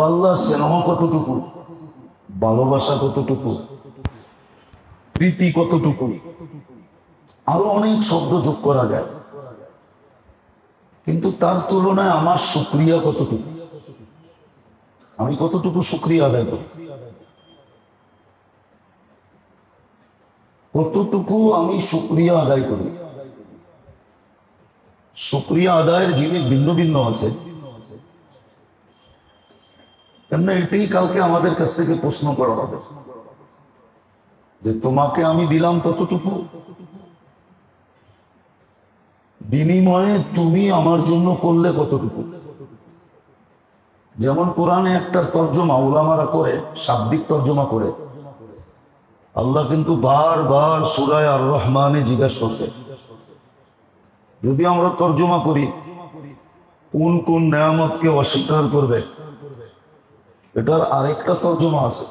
আল্লাহ স্নেহ কতটুকু, ভালোবাসা কতটুকু, প্রীতি কতটুকু, আরো অনেক শব্দ যোগ করা যায়, কিন্তু তার তুলনায় আমার শুকরিয়া কতটুকু, আমি কতটুকু শুকরিয়া আদায় করি, কতটুকু আমি শুকরিয়া আদায় করি। শুকরিয়া আদায়ের জিনিস ভিন্ন ভিন্ন আছে, কেননা এটাই কালকে আমাদের কাছ থেকে প্রশ্ন করা হবে যে তোমাকে আমি দিলাম ততটুকু, বিনিময়ে তুমি আমার জন্য করলে কতটুকু। যেমন কোরআনে একটা তর্জমা উলামারা করে, শাব্দিক তর্জমা করে, আল্লাহ কিন্তু বারবার সূরা আর রহমানে জিজ্ঞাসা করছে, যদি আমরা তর্জমা করি কোন কোন নেয়ামতকে অস্বীকার করবে, এটার আরেকটা তর্জমা আছে।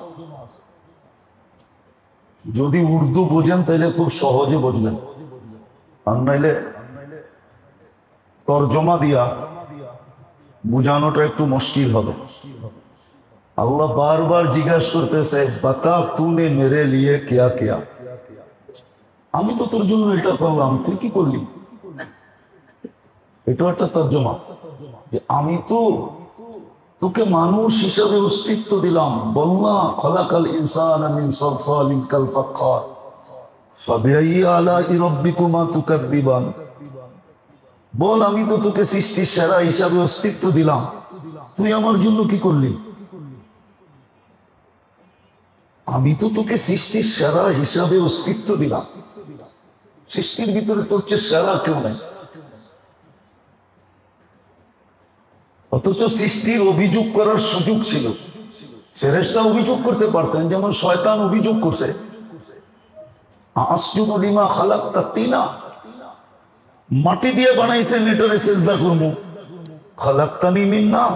যদি উর্দু বোঝেন তাহলে খুব সহজে বুঝবেন, আর নাইলে তর্জমা দিয়া বুঝানোটা একটু মুশকিল হবে। আল্লাহ বারবার জিজ্ঞাসা করতেছে, বাতা তুনে মেরে লিয়ে কিয়া কিয়া, আমি তো তোর জন্য এটা করলাম, তুই কি করলি। এটা একটা তর্জমা যে আমি তো তোকে মানুষ হিসাবে অস্তিত্ব দিলাম। বলনা খলাকাল ইনসান মিন সালসালিন কাল ফাখখার ফাবিআইয়ি আলাই রাব্বিকুমা তুকাযযিবান। বল আমি তো তোকে সৃষ্টির সেরা হিসাবে অস্তিত্ব দিলাম, তুই আমার জন্য কি করলি। আমি তো তোকে সৃষ্টির সেরা হিসাবে অস্তিত্ব দিলাম, সৃষ্টির ভিতরে তোর চেয়ে সেরা কেউ নাই। অথচ সৃষ্টির অভিযোগ করার সুযোগ ছিল, ফেরেশতা অভিযোগ করতে পারতেন, যেমন শয়তান অভিযোগ করছে, আসজুদু লিমা খালাকতা তিনা, মাটি দিয়ে বানাইছেন এটারে সিজদা করবো, খালাকতানি মিন নার,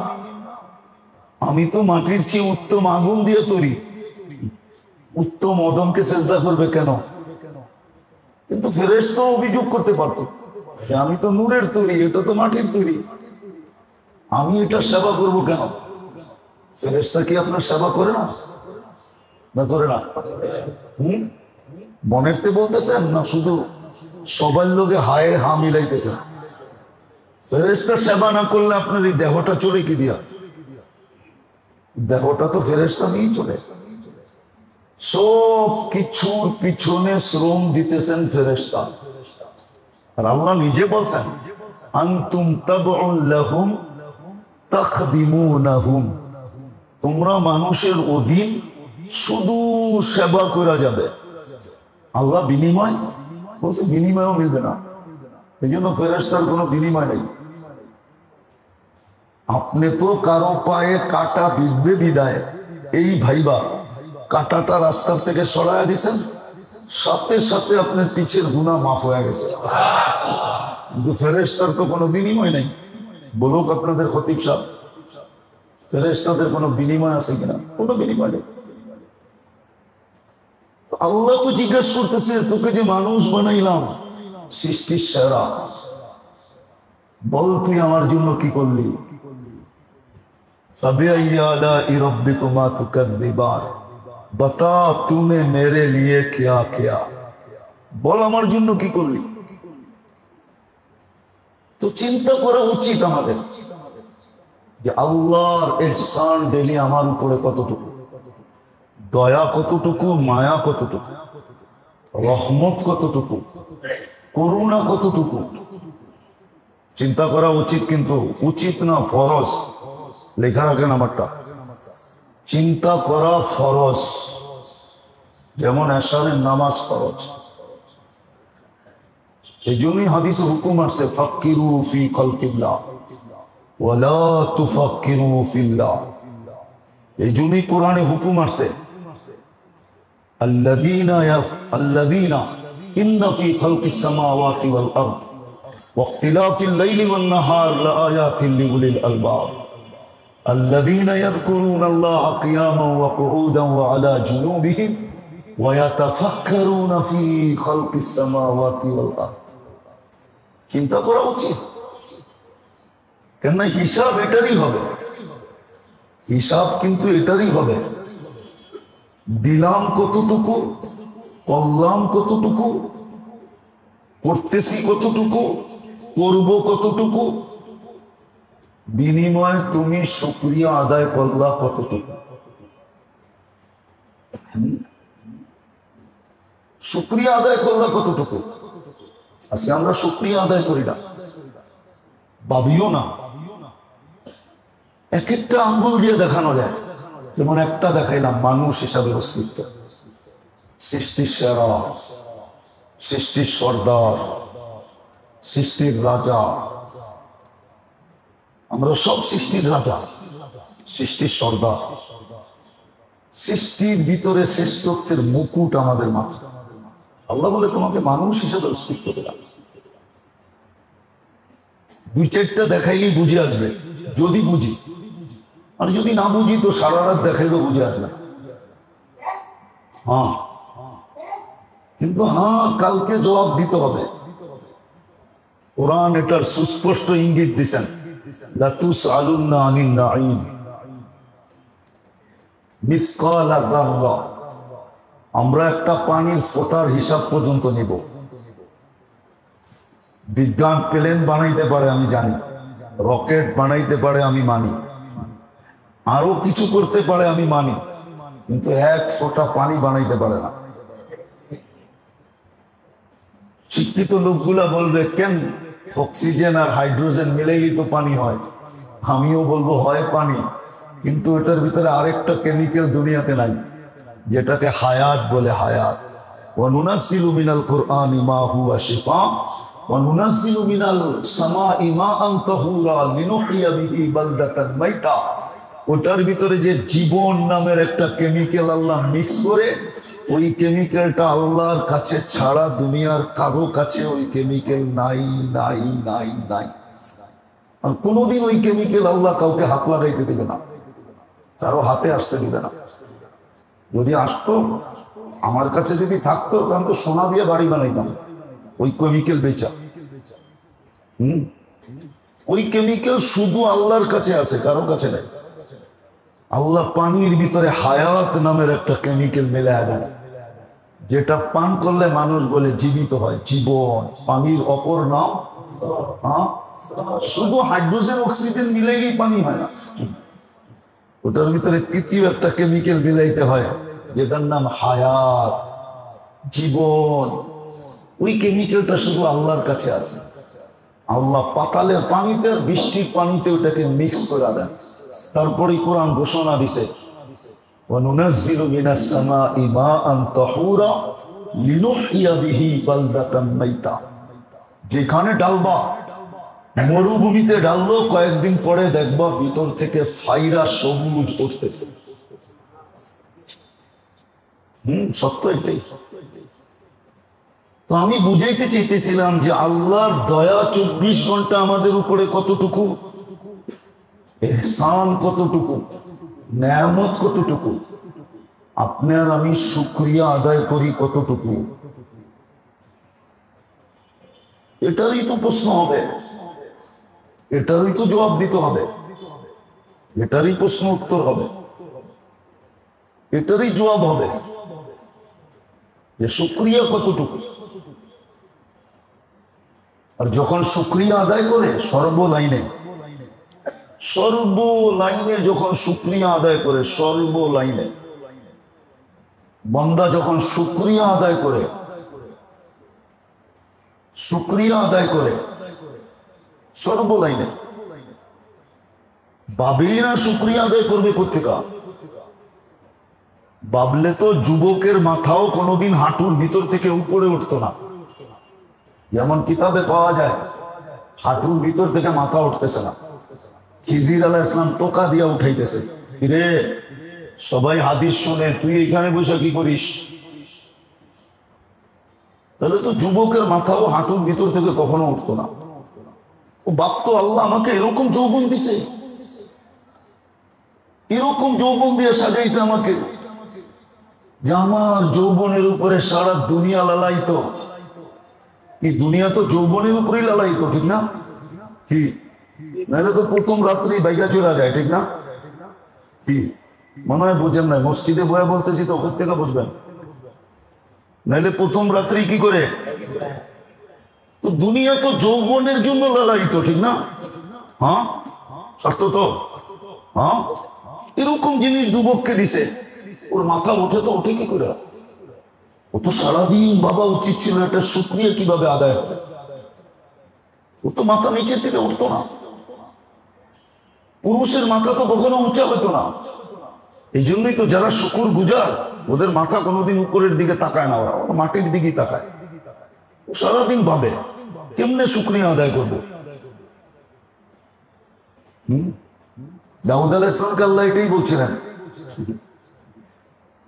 আমি তো মাটির চেয়ে উত্তম আগুন দিয়ে তৈরি, উত্তম অদমকে সিজদা করবে কেন। কিন্তু ফেরেশতা অভিযোগ করতে পারতো, আমি তো নূরের তৈরি, এটা তো মাটির তৈরি, আমি এটা সেবা করব কেন। ফেরেশতা কি আপনার সেবা করে না, না করে না? বনেরতে বলতেছেন না শুধু সবার লোকে হায় হা মিলাইতেছেন। ফেরেশতা সেবা না করলে আপনার এই দেহটা চলে কি দিয়া, দেহটা তো ফেরেশতা নিয়েই চলে। সব কিছুর পিছনে শ্রম দিতেছেন ফেরেশতা। আর আল্লাহ নিজে বলছেন, আনতুম তাবউন লাহুম তাখদিমুনাহুম, তোমরা মানুষের অধীন, শুধু সেবা করা যাবে। আল্লাহ বিনিময় বলছে, বিনিময়ও মিলবে না, এই জন্য ফেরেশতার কোনো বিনিময় নেই। আপনি তো কারো পায়ে কাটা বিঁধবে বিদায় এই ভাইবা কাটাটা রাস্তার থেকে সরাইয়া দিছেন, সাথে সাথে আপনার পিছের গুনাহ মাফ হয়ে গেছে। কিন্তু ফেরেশতার তো কোনো বিনিময় নেই। বলুক আপনাদের খতিব সাহেব, ফেরেশতাদের কোনো বিনিময় আছে কিনা? কোনো বিনিময় নেই। আল্লাহ তো জিজ্ঞাসা করতেছে, তোকে যে মানুষ বানাইলাম সৃষ্টির সেরা, বল তুই আমার জন্য কি করলি। ফাবিআইয়ি আলাই রাব্বিকুমা তুকাযযিবান, বাতা তুনে মেরে লিয়ে কিয়া কিয়া, বল আমার জন্য কি করলি। তো চিন্তা করা উচিত আমাদের যে আল্লাহর ইহসান ডেলি আমার উপরে কতটুকু, দয়া কতটুকু, মায়া কতটুকু, রহমত কতটুকু, করুণা কতটুকু, চিন্তা করা উচিত। কিন্তু উচিত না, ফরজ। লেখা রাখেন আমারটা, চিন্তা করা ফরজ। যেমন এশারের নামাজ ফরজ, এই জন্যই হাদিসে হুকুম আসছে, ফাক্কিরু ফি খালকিল্লাহ ওয়ালা তুফাক্কিরু ফিল্লাহ। এই জন্যই কোরআনে হুকুম আসছে, আল্লাযীনা ইন্না ফি খালকিস সামাওয়াতি ওয়াল আরদ ওয়াখতিলাফিল লাইলি ওয়ান নাহার লাআয়াতিন লিউলিল আলবাব الذين يذكرون الله قياما وقعودا وعلى جنوبهم ويتفكرون في خلق السماوات والأرض। চিন্তা করা উচিত, কেননা হিসাব এটারই হবে হিসাব কিন্তু এটারই হবে, দিলাম কতটুকু, করলাম কতটুকু, করতেছি কতটুকু, করব কতটুকু, বিনিময়ে তুমি শুকরিয়া আদায় করলা কতটুকু। শুকরিয়া আদায় করলা কতটুকু? আজকে আমরা শুকরিয়া আদায় করি না, ভাবিও না। এক একটা আঙ্গুল দিয়ে দেখানো যায়, যেমন একটা দেখাইলাম মানুষ হিসাবে অস্তিত্ব, সৃষ্টির সেরা, সৃষ্টির সর্দার, সৃষ্টির রাজা। আমরা সব সৃষ্টির রাজা, সৃষ্টির সর্দার। সৃষ্টির ভিতরে শ্রেষ্ঠত্বের মুকুট আমাদের মাথা। আল্লাহ বলে তোমাকে মানুষ হিসাবে অস্তিত্ব দিলাম। দুই চারটা দেখাইলেই বুঝে আসবে, যদি বুঝি। আর যদি না বুঝি তো সারা রাত দেখাইলেও বুঝে আসবে। হ্যাঁ, কিন্তু হ্যাঁ, কালকে জবাব দিতে হবে। কোরআন এটার সুস্পষ্ট ইঙ্গিত দিচ্ছেন, লাতুসআলুন্না আনিন নাঈম মিসকালা যাররা। আমরা একটা পানির ফোঁটার হিসাব পর্যন্ত নিব। বিজ্ঞান প্লেন বানাইতে পারে আমি জানি, রকেট বানাইতে পারে আমি মানি, আরো কিছু করতে পারে আমি মানি, কিন্তু এক ফোঁটা পানি বানাইতে পারে না। শিক্ষিত লোকগুলা বলবে কেন অক্সিজেন আর হাইড্রোজেন মিলেই তো পানি হয়। আমিও বলবো হয় পানি, কিন্তু এটার ভিতরে আরেকটা কেমিক্যাল দুনিয়াতে নাই, যেটাকে হায়াত বলে। হায়াত। ওয়া নুনাজ্জিলু মিনাল কুরআনি মা হুয়া শিফা ওয়া নুনাজ্জিলু মিনাল সামাই মাআন তাহুরা লিনুহইয়া বিহি বালদাতান মাইতা। ওটার ভিতরে যে জীবন নামের একটা কেমিক্যাল আল্লাহ মিক্স করে, ওই কেমিক্যালটা আল্লাহর কাছে ছাড়া দুনিয়ার কারো কাছে ওই কেমিক্যাল নাই নাই নাই নাই। আর কোনোদিন ওই কেমিক্যাল আল্লাহ কাউকে হাত লাগাইতে দিবে না, কারো হাতে আসতে দিবে না। যদি আসতো, আমার কাছে যদি থাকতো, তাহলে তো সোনা দিয়ে বাড়ি বানাইতাম ওই কেমিক্যাল বেচা। ওই কেমিক্যাল শুধু আল্লাহর কাছে আছে, কারো কাছে নেই। আল্লাহ পানির ভিতরে হায়াত নামের একটা কেমিক্যাল মিলায় দেন, যেটা পান করলে মানুষ বলে জীবিত হয়, জীবন। পানির অপর নাম, শুধু হাইড্রোজেন অক্সিজেন মিলাইলেই পানি হয় না, ওটার ভিতরে তৃতীয় একটা কেমিক্যাল মিলাইতে হয়, যেটার নাম হায়াত, জীবন। ওই কেমিক্যালটা শুধু আল্লাহর কাছে আছে। আল্লাহ পাতালের পানিতে আর বৃষ্টির পানিতে ওটাকে মিক্স করে দেন। তারপরে কোরআন ঘোষণা দিছে, ওয়া নুনাজ্জিলু মিনাস সামাই মাআন তাহুরা লিনুহইয়া বিহি বালদাতান মাইতা। যেখানে ডালবা, মরুভূমিতে ডাললো, কয়েকদিন পরে দেখবা ভিতর থেকে ফাইরা সবুজ উঠতেছে। সত্য এটাই। তো আমি বুঝাইতে চাইতেছিলাম যে আল্লাহর দয়া 24 ঘন্টা আমাদের উপরে কতটুকু, ইহসান কতটুকু, নেয়ামত কতটুকু, আপনি আর আমি শুকরিয়া আদায় করি কতটুকু, এটারই তো প্রশ্ন হবে, এটারই তো জবাব দিতে হবে, এটারই প্রশ্ন উত্তর হবে, এটারই জবাব হবে যে শুকরিয়া কতটুকু। আর যখন শুকরিয়া আদায় করে সর্বলাইনে, সর্বলাইনে যখন শুকরিয়া আদায় করে, সর্বলাইনে বান্দা যখন শুকরিয়া আদায় করে, শুকরিয়া আদায় করে সর্বলাইনে, ভাবেই না শুকরিয়া আদায় করবে কোথেকা। ভাবলে তো যুবকের মাথাও কোনোদিন হাঁটুর ভিতর থেকে উপরে উঠতো না। যেমন কিতাবে পাওয়া যায়, হাঁটুর ভিতর থেকে মাথা উঠতেছে না। খিজির আলাইহিস সালাম টোকা দিয়া উঠাইতেছে, রে সবাই হাদিস শুনে, তুই এখানে বসে কি করিস? তাহলে তো যুবকের মাথাও হাঁটুর ভিতর থেকে কখনো উঠতো না। ও ভাবতো আল্লাহ আমাকে এরকম যৌবন দিছে, এরকম যৌবন দিয়ে সাজাইছে আমাকে, যে আমার যৌবনের উপরে সারা দুনিয়া লালাইতো। কি দুনিয়া তো যৌবনের উপরেই লালাইতো, ঠিক না? কি নাহলে তো প্রথম রাত্রি বাইকা চলে যায়, ঠিক না? কি মনে হয় বোঝেন না? মসজিদে বয়ে বলতেছি তো, ওখান থেকে বুঝবেন, নাইলে প্রথম রাত্রি কি করে? তো দুনিয়া তো যৌবনের জন্য লালায়িত, ঠিক না? হ্যাঁ, সত্য তো। হ্যাঁ, এরকম জিনিস যুবককে দিছে, ওর মাথা ওঠে তো ওঠে কি করে? ও তো সারাদিন ভাবা উচিত ছিল একটা শুকরিয়া কিভাবে আদায় হবে। ও তো মাথা নিচের থেকে উঠতো না। পুরুষের মাথা তো কখনো উঁচা হতো না। এই জন্যই তো যারা শুকুর গুজার, ওদের মাথা কোনোদিন উপরের দিকে তাকায় না, ওরা মাটির দিকেই তাকায়। ও সারাদিন ভাবে কেমনে শুকরিয়া আদায় করবো। দাউদ আলাইহিস সালামকে আল্লাহ এটাই বলছিলেন,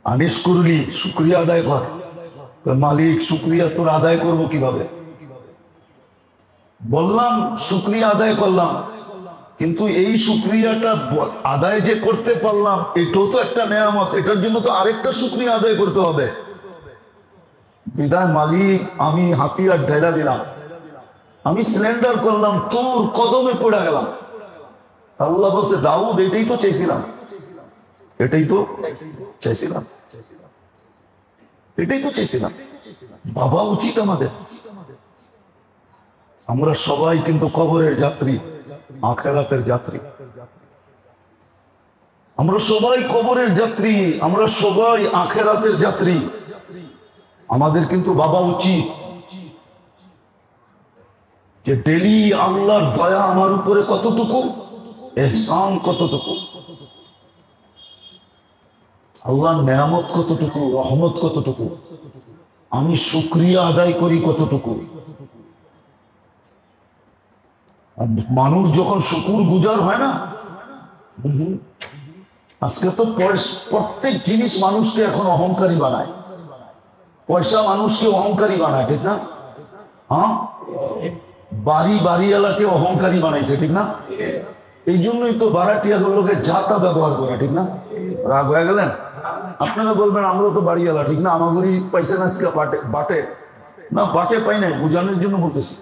আনিস করলি, শুকরিয়া আদায় কর। মালিক, শুকরিয়া তোর আদায় করবো কিভাবে? বললাম শুকরিয়া আদায় করলাম, কিন্তু এই শুকরিয়াটা আদায় যে করতে পারলাম, এটাও তো একটা নেয়ামত। এটার জন্য তো আরেকটা শুকরিয়া আদায় করতে হবে। বিদায় মালিক, আমি হাতিয়ার ঢেলা দিলাম, আমি সিলিন্ডার করলাম, তোর কদমে পড়ে গেলাম। আল্লাহ বলছে, দাউদ এটাই তো চাইছিলাম, এটাই তো চাইছিলাম, এটাই তো চাইছিলাম। বাবা উচিত আমাদের। আমরা সবাই কিন্তু কবরের যাত্রী, আখিরাতের যাত্রী। আমরা সবাই কবরের যাত্রী, আমরা সবাই আখিরাতের যাত্রী। আমাদের কিন্তু বাবা উচিত যে ডেলি আল্লাহর দয়া আমার উপরে কতটুকু, ইহসান কতটুকু, আল্লাহর নেয়ামত কতটুকু, রহমত কতটুকু, আমি শুকরিয়া আদায় করি কতটুকু। মানুষ যখন শুকুর গুজার হয় না, আজকে তো প্রত্যেক জিনিস মানুষকে এখন অহংকারী বানায়। পয়সা মানুষকে অহংকারী বানায়, ঠিক না? হ্যাঁ, বাড়িওয়ালাকে অহংকারী বানাইছে, ঠিক না? এই জন্যই তো বারাটিয়াগুলোকে যাতা ব্যবহার করে, ঠিক না? রাগ হয়ে গেলেন? আপনারা বলবেন আমরাও তো বাড়িওয়ালা, ঠিক না? আমাদেরই পয়সা নাচকা বাটে না, বাটে পাই নাই, বোঝানোর জন্য বলতেছি।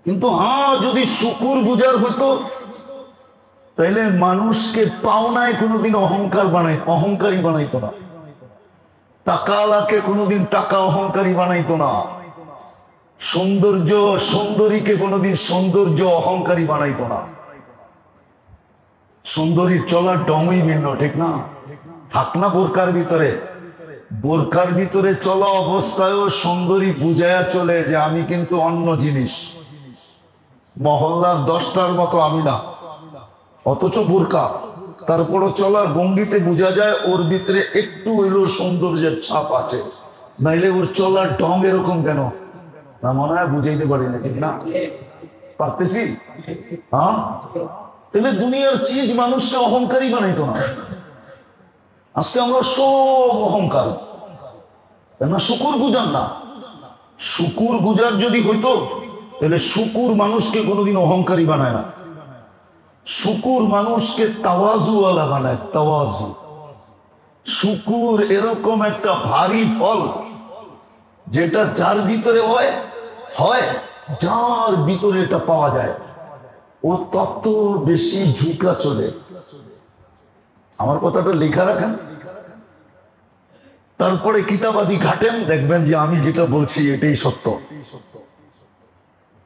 কিন্তু হ্যাঁ, যদি শুকুর গুজার হতো তাইলে মানুষকে পাওনায় কোনোদিন অহংকারী বানাইতো না। টাকাওয়ালাকে কোনোদিন টাকা অহংকারী বানাইতো না। সুন্দরীকে কোনোদিন সৌন্দর্য অহংকারী বানাইতো না। সুন্দরীর চলার ঢংই ভিন্ন, ঠিক না? থাক না বোরকার ভিতরে চলা অবস্থায়ও সুন্দরী বুঝায়া চলে যে আমি কিন্তু অন্য জিনিস, মহল্লার 10টার মতো আমি না। অথচ বোরকা, তারপরও চলার ভঙ্গিতে বোঝা যায় ওর ভিতরে একটু হইলেও সৌন্দর্যের ছাপ আছে, নাইলে ওর চলার ঢং এরকম কেন? না, মনে হয় বুঝাইতে পারি না, ঠিক না? পারতেছি? হ্যাঁ, তাহলে দুনিয়ার চিজ মানুষকে অহংকারী বানাইতো না। আজকে আমরা সব অহংকার, কেননা শুকুর গুজার না। শুকুর গুজার যদি হইতো তাহলে শুকুর মানুষকে কোনোদিন অহংকারী বানায় না। শুকুর মানুষকে তাওয়াজুওয়ালা বানায়, তাওয়াজু। শুকুর এরকম একটা ভারী ফল যেটা যার ভিতরে হয়, যার ভিতরে এটা পাওয়া যায়, ও তত বেশি ঝুঁকা চলে। আমার কথাটা লেখা রাখেন, তারপরে কিতাবাদি ঘাটেন, দেখবেন যে আমি যেটা বলছি এটাই সত্য।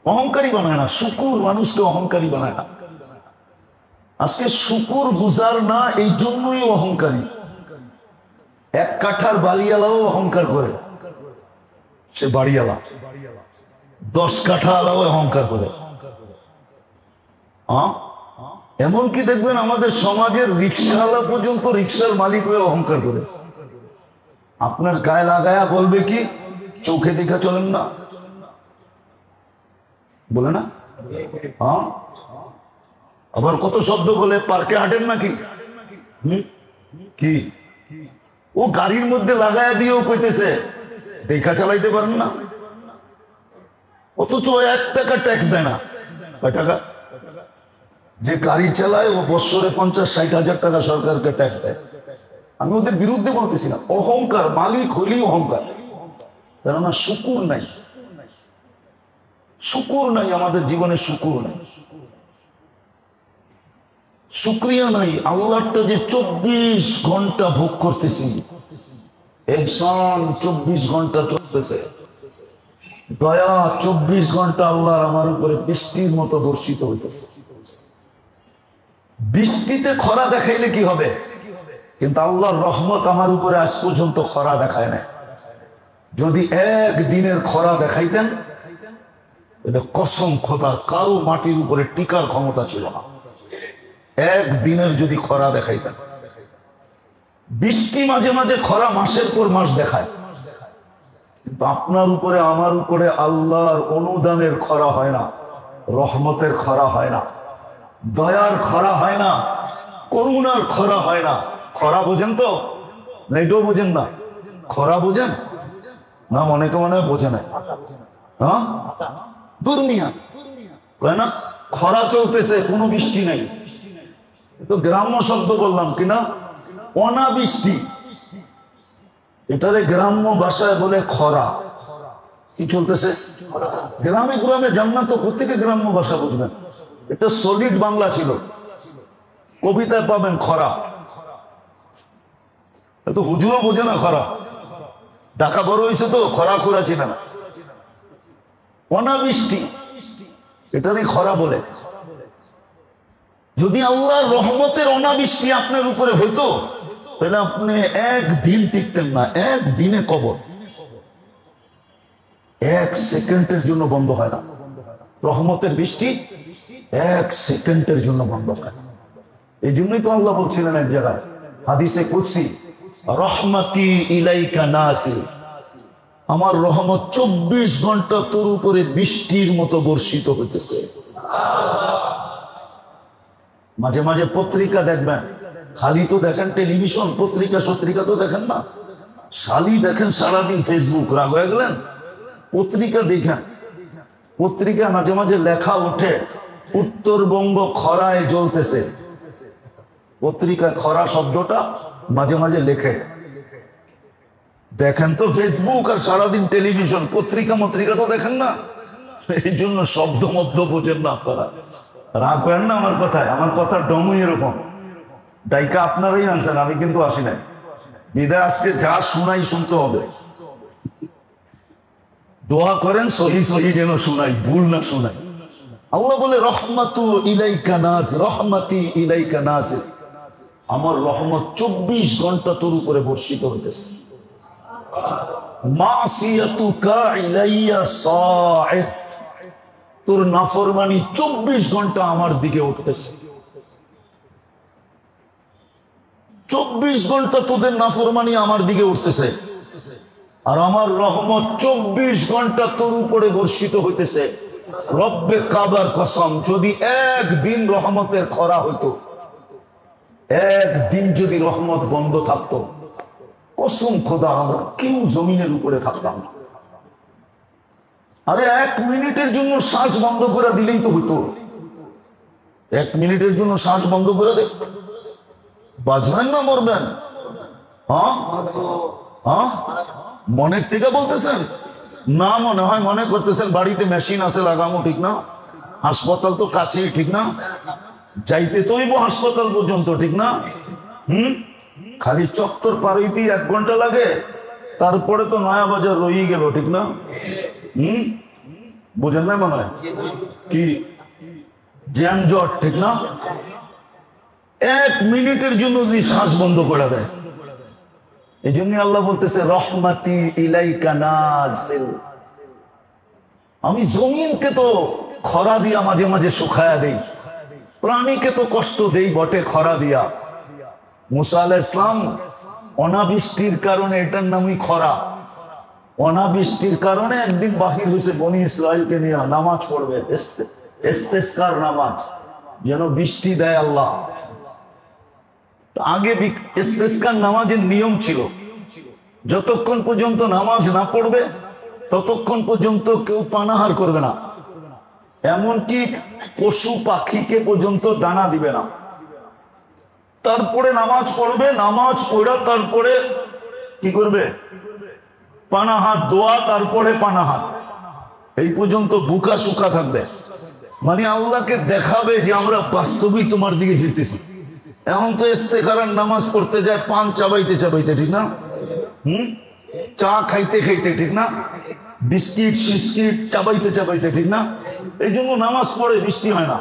অহংকারী বানায় না, শুকুর মানুষকে অহংকারী বানায় না। আজকে শুকুর গুজার না, এই জন্যই অহংকারী। 1 কাঠার বাড়িওয়ালাও অহংকার করে, সে বাড়িওয়ালা। 10 কাঠাওয়ালাও অহংকার করে। এমনকি দেখবেন আমাদের সমাজের রিক্সাওয়ালা পর্যন্ত রিক্সার মালিক হয়ে অহংকার করে। আপনার গায়ে লাগায়া বলবে কি, চোখে দেখা চলেন না, বলে না? হ্যাঁ, আবার কত শব্দ বলে, পার্কে হাঁটেন নাকি? কি ও গাড়ির মধ্যে লাগায়া দিয়েও কইতেছে দেখা চালাইতে পারেন না, অথচ 1 টাকা ট্যাক্স দেয় না। কয় টাকা? যে গাড়ি চালায় ও বছরে 50-60 হাজার টাকা সরকারকে ট্যাক্স দেয়। আমি ওদের বিরুদ্ধে বলতেছি না, অহংকার, মালিক হইলেই অহংকার। কেননা শুকুর নাই, শুকুর নাই আমাদের জীবনে, শুকুর নাই। শুকরিয়া নাই। আল্লাহটা যে 24 ঘন্টা ভোগ করতেছি, ইহসান 24 ঘন্টা চলতেছে, দয়া 24 ঘন্টা আল্লাহর আমার উপরে বৃষ্টির মতো বর্ষিত হইতেছে। বৃষ্টিতে খরা দেখাইলে কি হবে? কিন্তু আল্লাহর রহমত আমার উপরে আজ পর্যন্ত খরা দেখায় না। যদি একদিনের খরা দেখাইতেন, এটা কসম খোদার কারো মাটির উপরে টিকার ক্ষমতা ছিল না। একদিনের যদি খরা দেখাইতেন। বৃষ্টি মাঝে মাঝে খরা মাসের পর মাস দেখায়, কিন্তু আপনার উপরে আমার উপরে আল্লাহর অনুদানের খরা হয় না, রহমতের খরা হয় না, দয়ার খরা হয় না, করুণার খরা হয় না। খরা বোঝেন তো? না এটাও বোঝেন না? খরা বোঝেন না? অনেকে মনে হয় বোঝে না। হ্যাঁ, দুর্নিয়া কয় না খরা চলতেছে, কোনো বৃষ্টি নাই। তো গ্রাম্য শব্দ বললাম কিনা, অনাবৃষ্টি। এটারে গ্রাম্য ভাষায় বলে খরা। কি চলতেছে? গ্রামে গ্রামে জান্নাত, প্রত্যেকে গ্রাম্য ভাষা বুঝবেন। এটা সলিড বাংলা ছিল, কবিতায় পাবেন খরা। তো হুজুরও বোঝে না খরা, ঢাকা বড় হয়েছে তো খরা খরা চিনে না। অনাবৃষ্টি এটারই খরা বলে। যদি আল্লাহর রহমতের অনাবৃষ্টি আপনার উপরে হইতো, তাহলে আপনি একদিন টিকতেন না। একদিনে কবর, 1 সেকেন্ডের জন্য বন্ধ হয় না। রহমতের বৃষ্টি 1 সেকেন্ডের জন্য বন্ধ হয় না। এই জন্যই তো আল্লাহ বলছিলেন এক জায়গায় হাদিসে কুদসি, রহমতি ইলাইকা নাসিল, আমার রহমত 24 ঘন্টা তোর উপরে বৃষ্টির মতো বর্ষিত হইতেছে। মাঝে মাঝে পত্রিকা দেখবেন, খালি তো দেখেন টেলিভিশন, পত্রিকা সত্রিকা তো দেখেন না। শালি দেখেন সারাদিন ফেসবুক, রাগ হয়ে গেলেন? পত্রিকা দেখেন, পত্রিকা মাঝে মাঝে লেখা ওঠে উত্তরবঙ্গ খরায় জ্বলতেছে। পত্রিকায় খরা শব্দটা মাঝে মাঝে লেখে। দেখেন তো ফেসবুক আর সারাদিন টেলিভিশন, পত্রিকা মত্রিকা তো দেখেন না। এই জন্য শব্দ মধ্য বোঝেন না আপনারা। রাগ করেন না আমার কথায়, আমার কথা ডমই এরকম। ডাইকা আপনারাই আনছেন, আমি কিন্তু আসি নাই। বিদায় আজকে যা শুনাই শুনতে হবে। দোয়া করেন সহি সহি যেন শুনাই, ভুল না শুনাই। আল্লাহ বলে রহমাতু ইলাইকা নাজ, রহমাতি ইলাইকা নাজ, আমার রহমত 24 ঘন্টা তোর উপরে বর্ষিত হইতেছে। মাসিয়াতুকা ইলাইয়া সাইত, তোর নাফরমানি 24 ঘন্টা আমার দিকে উঠতেছে। 24 ঘন্টা তোদের নাফরমানি আমার দিকে উঠতেছে, আর আমার রহমত 24 ঘন্টা তোর উপরে বর্ষিত হইতেছে। রব্বে কাবার কসম, যদি একদিন রহমতের খরা হইতো, একদিন যদি রহমত বন্ধ থাকতো, কসম খোদা আমরা কেউ জমিনের উপরে থাকতাম না। আরে 1 মিনিটের জন্য শ্বাস বন্ধ করে দিলেই তো হইতো। 1 মিনিটের জন্য শ্বাস বন্ধ করে দেখ, বাঁচবেন না মরবেন? হ্যাঁ হ্যাঁ, মনের থেকে বলতেছেন না? মনে হয় মনে করতেছেন বাড়িতে মেশিন আছে লাগামো, ঠিক না? হাসপাতাল তো কাছেই, ঠিক না? যাইতে তৈব হাসপাতাল পর্যন্ত, ঠিক না? খালি চত্বর পার হইতেই 1 ঘন্টা লাগে, তারপরে তো নয়া বাজার রয়ে গেল, ঠিক না? বুঝেন না মনে হয় কি জ্যামজট, ঠিক না? 1 মিনিটের জন্য যদি শ্বাস বন্ধ করে দেয়। এই জন্য আল্লাহ বলতেছে রহমাতি ইলাইকা নাজিল, আমি জমিনকে তো খরা দিয়া মাঝে মাঝে শুকায়া দেই, প্রাণীকে তো কষ্ট দেই বটে খরা দিয়া। মুসা আলাইহিস সালাম অনাবৃষ্টির কারণে, এটার নামই খরা। অনাবৃষ্টির কারণে একদিন বাহির হয়েছে বনি ইসরাইলকে নিয়ে নামাজ পড়বে, ইস্তেসকার নামাজ, যেন বৃষ্টি দেয় আল্লাহ। আগে ইস্তেসকার নামাজের নিয়ম ছিল, যতক্ষণ পর্যন্ত নামাজ না পড়বে ততক্ষণ পর্যন্ত কেউ পানাহার করবে না, এমনকি পশু পাখিকে পর্যন্ত দানা দিবে না। তারপরে নামাজ পড়বে, নামাজ পড়া তারপরে কি করবে? পানাহার, দোয়া, তারপরে পানাহার। এই পর্যন্ত বুকা শুকা থাকবে, মানে আল্লাহকে দেখাবে যে আমরা বাস্তবিক তোমার দিকে ফিরতেছি। এখন তো ইস্তেখারার নামাজ পড়তে যায় পান চাবাইতে চাবাইতে, ঠিক না? চা খাইতে খাইতে, ঠিক না? বিস্কিট সিস্কিট চাবাইতে চাবাইতে, ঠিক না? এই জন্য নামাজ পড়ে বৃষ্টি হয় না।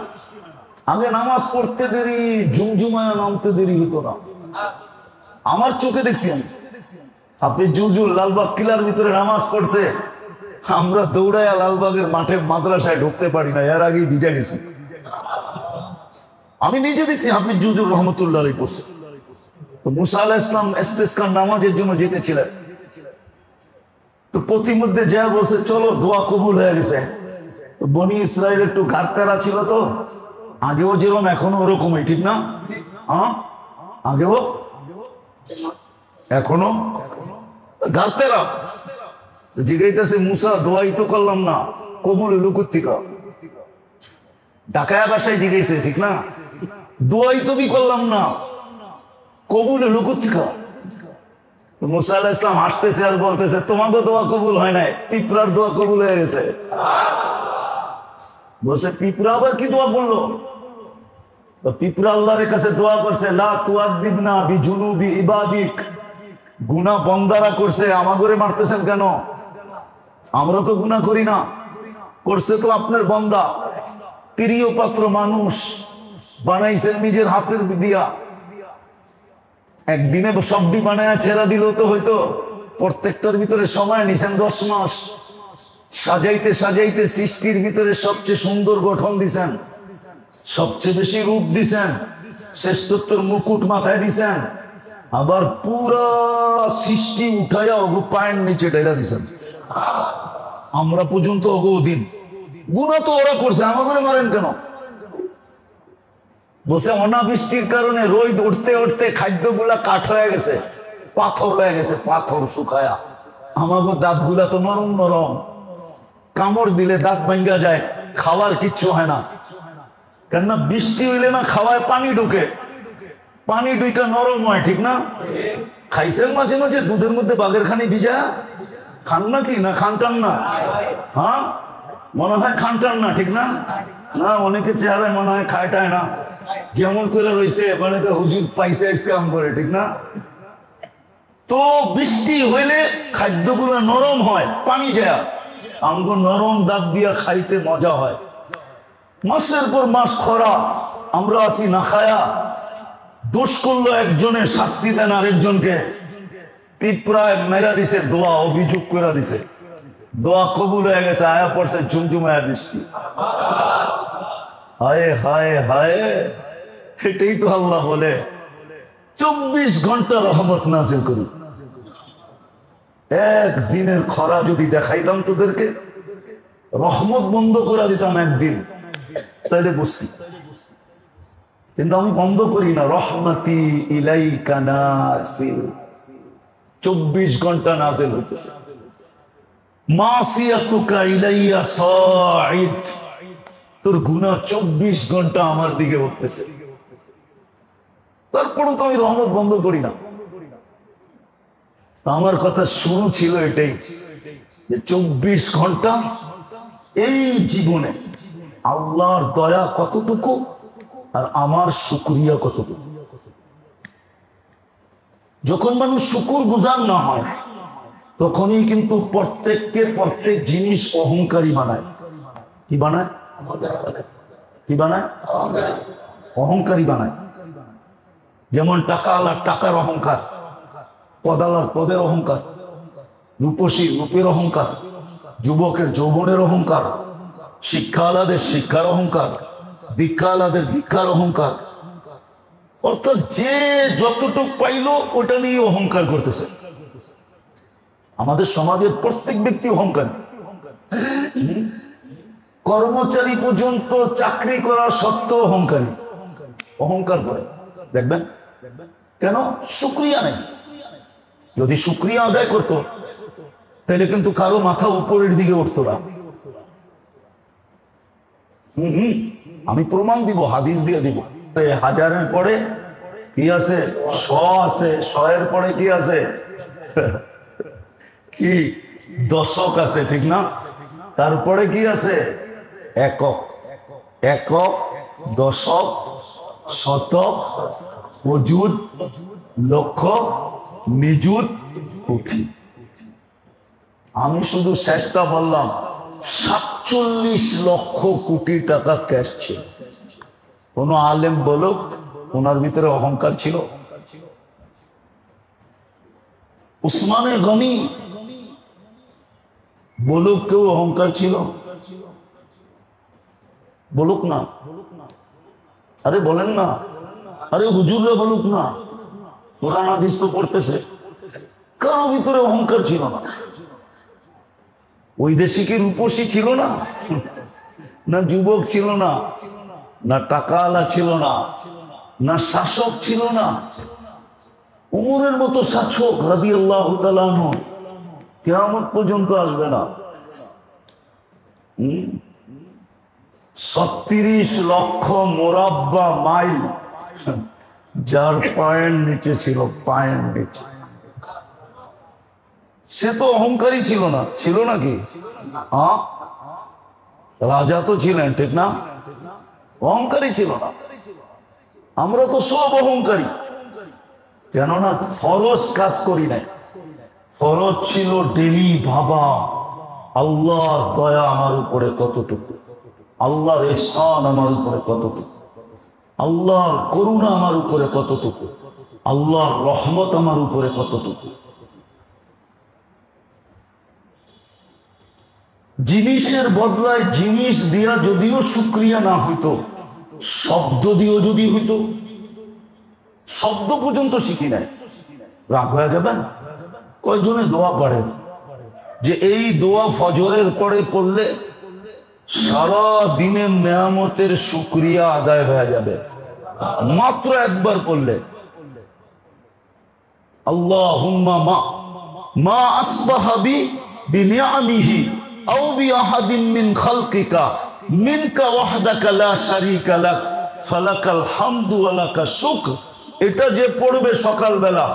আগে নামাজ পড়তে দেরি, ঝুমঝুমায় নামতে দেরি হতো না। আমার চোখে দেখছি আমি, হাফিজ জুজুল লালবাগ কিলার ভিতরে নামাজ পড়ছে, আমরা দৌড়াইয়া লালবাগের মাঠে মাদ্রাসায় ঢুকতে পারি না, এর আগেই ভিজে গেছি। আমি নিজে দেখছি হাফিজ জুজুল রহমতুল্লাহ পড়ছে। তো মুসা আলাইহিস সালাম ইস্তিসকার নামাজের জন্য যেতেছিলেন, তো প্রতিমধ্যে যা বলছে চলো দোয়া কবুল হয়ে গেছে। তো বনি ইসরাইল একটু ঘাটতেরা ছিল, তো আগেও যেরকম এখনো ওরকমই, ঠিক না? হ্যাঁ, আগেও এখনো ঘাটতেরা। জিজ্ঞাইতেছে মুসা দোয়াই তো করলাম না, কবুল হলো কোত্থেকে? ঢাকায় বাসায় জিজ্ঞাইছে, ঠিক না? দোয়াই তো করলাম না, কবুল হলো কোত্থেকে? মুসা আলাইহিস সালাম হাসতেছে আর বলতেছে তোমাকে দোয়া কবুল হয় নাই, পিঁপড়ার দোয়া কবুল হয়ে গেছে। বলছে পিঁপড়া আবার কি দোয়া করলো? পিঁপড়া আল্লাহর কাছে দোয়া করছে, লা তুআযিবনা বিজুনুবি ইবাদিক, গুনাহ বান্দারা করছে, আমাগরে মারতেছেন কেন? আমরা তো গুনাহ করি না, করছে তো আপনার বান্দা, প্রিয় পাত্র মানুষ বানাইছেন নিজের হাতের দিয়া। একদিনে সবটি বানায় ছেড়া দিল তো হয়তো, প্রত্যেকটার ভিতরে সময় নিছেন 10 মাস, সাজাইতে সাজাইতে সৃষ্টির ভিতরে সবচেয়ে সুন্দর গঠন দিছেন, সবচেয়ে বেশি রূপ দিছেন, শ্রেষ্ঠত্বর মুকুট মাথায় দিছেন, আবার পুরা সৃষ্টি উঠাইয়া অগু পায়ের নিচে ঢেলা দিছেন। আমরা পর্যন্ত অগু দিন গুনাহ তো ওরা করছে, আমাদের মারেন কেন? বসে অনাবৃষ্টির কারণে রোদ উঠতে উঠতে খাদ্যগুলা কাঠ হয়ে গেছে, পাথর হয়ে গেছে, পাথর শুকায়া। আমাগো দাঁতগুলা তো নরম নরম, কামড় দিলে দাঁত ভাঙ্গা যায়, খাওয়ার কিচ্ছু হয় না। কেননা বৃষ্টি হইলে না খাওয়ায় পানি ঢুকে, পানি ঢুকা নরম হয়, ঠিক না? খাইছেন মাঝে মাঝে দুধের মধ্যে বাঘের খানি ভিজা? খান না কি না? খানটান না? হ্যাঁ, মনে হয় খানটান না, ঠিক না? না, অনেকে চেহারায় মনে হয় খায়টায় না, যেমন করে রয়েছে এবারে হুজুর পাইছে কাম করে, ঠিক না? তো বৃষ্টি হইলে খাদ্যগুলো নরম হয়, পানি যায়, আমগো নরম দাঁত দিয়া খাইতে মজা হয়। মাসের পর মাস খরা, আমরা আসি না খায়া, দোষ করলো একজনে শাস্তি দেন আরেকজনকে, পিঁপড়ায় মেরা দিছে, দোয়া অভিযোগ করে দিছে, দোয়া কবুল হয়ে গেছে, আয়া পড়ছে ঝুমঝুমায়া বৃষ্টি। হায় হায় হায়, এটাই তো আল্লাহ বলে 24 ঘন্টা রহমত নাজিল করি। একদিনের খরা যদি দেখাইতাম তোদেরকে, রহমত বন্ধ করে দিতাম একদিন, তাইলে বুঝতি। কিন্তু আমি বন্ধ করি না, রহমতি ইলাইকা নাসিল, 24 ঘন্টা নাজিল হইতেছে। মাসিয়াতুকা ইলাইয়া সাঈদ, তোর গুনাহ 24 ঘন্টা আমার দিকে উঠতেছে, তারপরও তো আমি রহমত বন্ধ করি না। আমার কথা শুরু ছিল এটাই যে 24 ঘন্টা এই জীবনে আল্লাহর দয়া কতটুকু আর আমার শুকরিয়া কতটুকু। যখন মানুষ শুকুর গুজার না হয়, তখনই কিন্তু প্রত্যেককে প্রত্যেক জিনিস অহংকারী বানায়। কি বানায়? কি বানায়? অহংকারী বানায়। যেমন টাকা আলার টাকার অহংকার, পদ আলার পদের অহংকার, রূপসীর রূপের অহংকার, যুবকের যৌবনের অহংকার, শিক্ষা আলাদের শিক্ষার অহংকার, দীক্ষা আলাদের দীক্ষার অহংকার। অর্থাৎ যে যতটুক পাইলো ওটা নিয়ে অহংকার করতেছে। আমাদের সমাজের প্রত্যেক ব্যক্তি অহংকার। কর্মচারী পর্যন্ত চাকরি করা সত্ত্বেও অহংকারী, অহংকার করে। দেখবেন কেন? শুকরিয়া নেই। যদি শুকরিয়া আদায় করতো তাহলে কিন্তু কারো মাথা উপরের দিকে উঠতো না। আমি প্রমাণ দিব, হাদিস দিয়ে দিব। হাজারের পরে কি আছে? শ আছে। শয়ের পরে কি আছে? কি দশক আছে, ঠিক না? তারপরে কি আছে? একক। একক, দশক, শতক, অযুত লক্ষ নিযুত কোটি। আমি শুধু চেষ্টা বললাম 47 লক্ষ কোটি টাকা ক্যাশ ছিল। কোন আলেম বলুক ওনার ভিতরে অহংকার ছিল? উসমানে গনি বলুক কেউ অহংকার ছিল? বলুক না, আরে বলেন না, আরে হুজুররা বলুক না, কোরআন হাদিস তো পড়তেছে, কারো ভিতরে অহংকার ছিল না? ওই দেশে কি রূপসী ছিল না? না যুবক ছিল না, না টাকাওয়ালা ছিল না, না শাসক ছিল না। উমরের মতো শাসক রাদিয়াল্লাহু তাআলা আনহু কিয়ামত পর্যন্ত আসবে না। 36 লক্ষ মুরাব্বা মাইল যার পায়ের নিচে ছিল, পায়ের নিচে। সে তো অহংকারী ছিল না, ছিল নাকি? রাজা তো ছিলেন, ঠিক না? অহংকারী ছিল না। আমরা তো সব অহংকারী, কেননা ফরজ কাজ করি নাই। ফরজ ছিল ডেলি ভাবা আল্লাহর দয়া আমার উপরে কতটুকু, আল্লাহর ইহসান আমার উপরে কতটুকু, আল্লাহর করুণা আমার উপরে কতটুকু, আল্লাহর রহমত আমার উপরে কতটুকু। জিনিসের বদলায় জিনিস দিয়া যদিও শুকরিয়া না হইতো, শব্দ দিয়েও যদি হইতো। শব্দ পর্যন্ত শিখি নাই, রাগ হয়ে যাবেন? কয়জনে দোয়া পড়েন যে এই দোয়া ফজরের পরে পড়লে সারা দিনের নেয়ামতের শুকরিয়া আদায় হয়ে যাবে? মাত্র একবার পড়লে আল্লাহুম্মা মা আসবাহা বিনিআমিহি আও বিআহাদিন মিন খালকিকা মিনকা ওয়াহদাকা লা শারীকা লাক ফালাকাল হামদু ওয়া লাকাশ শুকর। এটা যে পড়বে সকালবেলা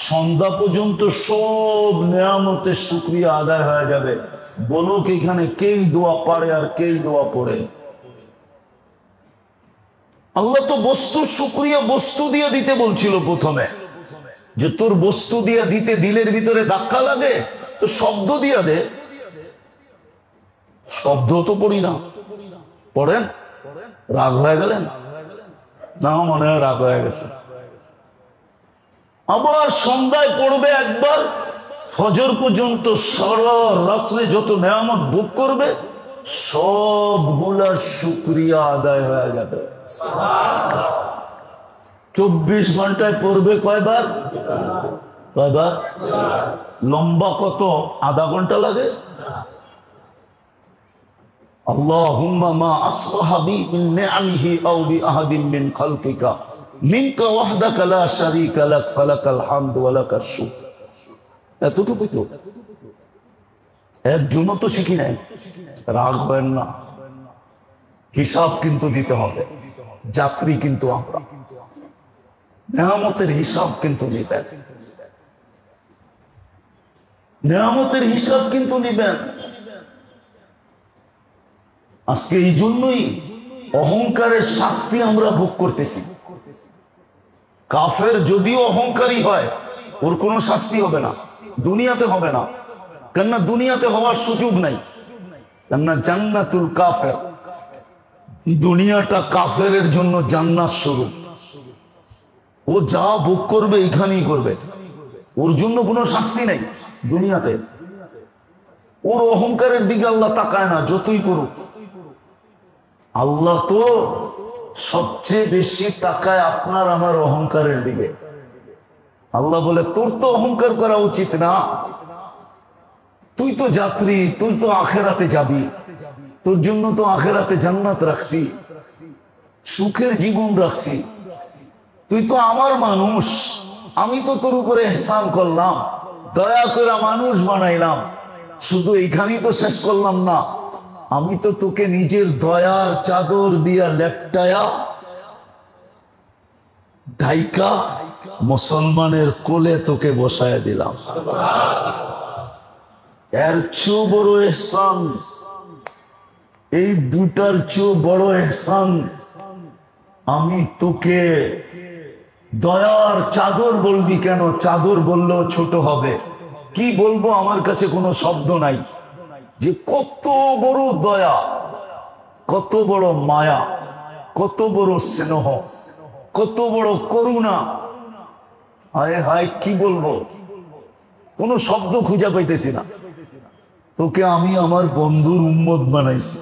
সন্ধ্যা পর্যন্ত সব নেয়ামতের শুকরিয়া আদায় হয়ে যাবে। বলুক এখানে কেই দোয়া পারে আর কেই দোয়া পড়ে? আল্লাহ তো বস্তুর শুকরিয়া বস্তু দিয়ে দিতে বলছিল প্রথমে, যে তোর বস্তু দিয়ে দিতে দিলের ভিতরে ধাক্কা লাগে তো শব্দ দিয়া দে। শব্দ তো পড়ি না, পড়েন? রাগ হয়ে গেলেন? না, মনে হয় রাগ হয়ে গেছে। আবার সন্ধ্যায় পড়বে একবার, ফজর পর্যন্ত সারা রাত্রে যত নেয়ামত ভোগ করবে সবগুলা শুকরিয়া আদায় হয়ে যাবে। 24 ঘন্টায় পড়বে কয়বার? কয়বার? লম্বা কত? আধা ঘন্টা লাগে। আল্লাহুম্মা মা আসবাহা বিনিআমিহি আও বিআহাদিন মিন খালকিকা মিনকা ওয়াহদাকা লা শারীকা লাক ফালাকাল হামদু ওয়া লাকাশ শুকর। এতটুকুই তো, একজনও তো শিখি নাই। রাগ হয় না, হিসাব কিন্তু দিতে হবে। যাত্রী কিন্তু আমরা, নেয়ামতের হিসাব কিন্তু নিবেন, নেয়ামতের হিসাব কিন্তু নিবেন। আজকে এই জন্যই অহংকারের শাস্তি আমরা ভোগ করতেছি। কাফের যদিও অহংকারী হয় ওর কোনো শাস্তি হবে না, দুনিয়াতে হবে না। কেননা দুনিয়াতে হওয়ার সুযোগ নাই, কেননা জান্নাতুল কাফের, দুনিয়াটা কাফেরের জন্য জান্নাত স্বরূপ। ও যা ভোগ করবে এখানেই করবে, ওর জন্য কোনো শাস্তি নাই দুনিয়াতে। ওর অহংকারের দিকে আল্লাহ তাকায় না, যতই করুক। আল্লাহ তো সবচেয়ে বেশি তাকায় আপনার আমার অহংকারের দিকে। আল্লাহ বলে তোর তো অহংকার করা উচিত না, তুই তো যাত্রী, তুই তো আখেরাতে যাবি, তোর জন্য তো আখেরাতে জান্নাত রাখছি, সুখের জীবন রাখছি। তুই তো আমার মানুষ, আমি তো তোর উপরে ইহসান করলাম, দয়া করে মানুষ বানাইলাম। শুধু এইখানেই তো শেষ করলাম না, আমি তো তোকে নিজের দয়ার চাদর দিয়া লেপটায়া ঢাইকা মুসলমানের কোলে তোকে বসায় দিলাম। এর চেয়েও বড় ইহসান, এই দুটার চেয়েও বড় ইহসান আমি তোকে দয়ার চাদর বলবি কেন? চাদর বললেও ছোট হবে। কি বলবো, আমার কাছে কোনো শব্দ নাই। যে কত বড় দয়া, কত বড় মায়া, কত বড় স্নেহ, কত বড় করুণা। হায় হায়, কি বলবো, কোনো শব্দ খুঁজে পাইতেছি না। তোকে আমি আমার বন্ধুর উম্মত বানাইছি।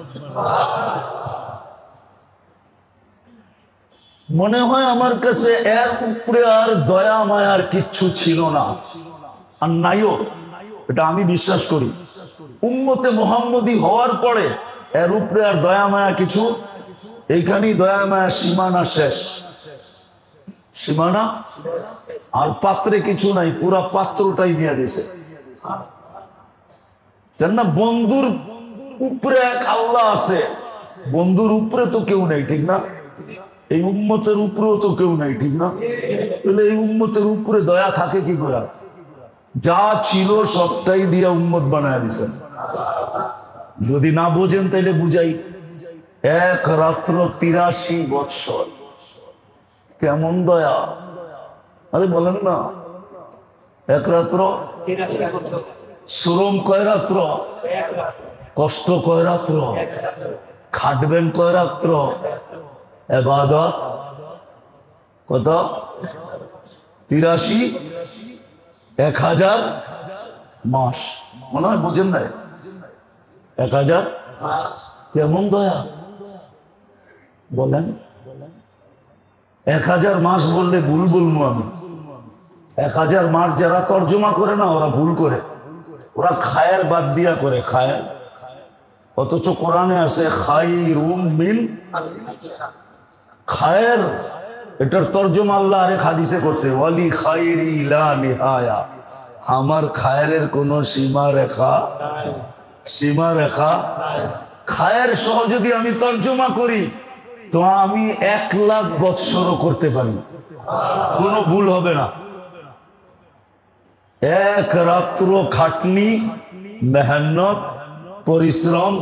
মনে হয় আমার কাছে এর উপরে আর দয়া মায়ার কিচ্ছু ছিল না, আর নাইও। এটা আমি বিশ্বাস করি। উম্মতে মুহাম্মদী হওয়ার পরে এর উপরে আর দয়া মায়া কিছু, এইখানেই দয়া মায়া সীমানা শেষ। সীমানা আর পাত্রে কিছু নাই, পুরা পাত্রটাই দিয়ে দিছে। জান না, বন্ধুর উপরে এক আল্লাহ আছে, বন্ধুর উপরে তো কেউ নেই, ঠিক না? এই উম্মতের উপরেও তো কেউ নাই, ঠিক না? তাহলে এই উম্মতের উপরে দয়া থাকে কি করে? যা ছিল সবটাই দিয়া উম্মত বানায় দিছেন। যদি না বোঝেন তাইলে বুঝাই। এক রাত্র 83 বৎসর, কেমন দয়া! আরে বলেন না, এক রাত্র 83 বছর। শ্রম কয় রাত্র, কষ্ট কয় রাত্র, খাটবেন কয় রাত্র, ইবাদত কত? 83, 1000 মাস। মনে হয় বোঝেন নাই, 1000 কেমন দয়া বলেন? 1000 মাস বললে ভুল বলবো আমি। 1000 মাস যারা তর্জমা করে না, ওরা ভুল করে। ওরা খায়ের বাদ দিয়া করে, খায়ের। অথচ কোরআনে আছে খায়রুম মিন খায়ের। এটার তর্জমা আল্লাহ আরেক হাদিসে করছে, ওয়ালি খায়রি লা নিহায়া। আমার খায়ের কোনো সীমা রেখা। খায়ের সহ যদি আমি তর্জমা করি তো আমি 1,00,000 বৎসরও করতে পারি, কোনো ভুল হবে না। এক রাত্র খাটনি, মেহনত, পরিশ্রম,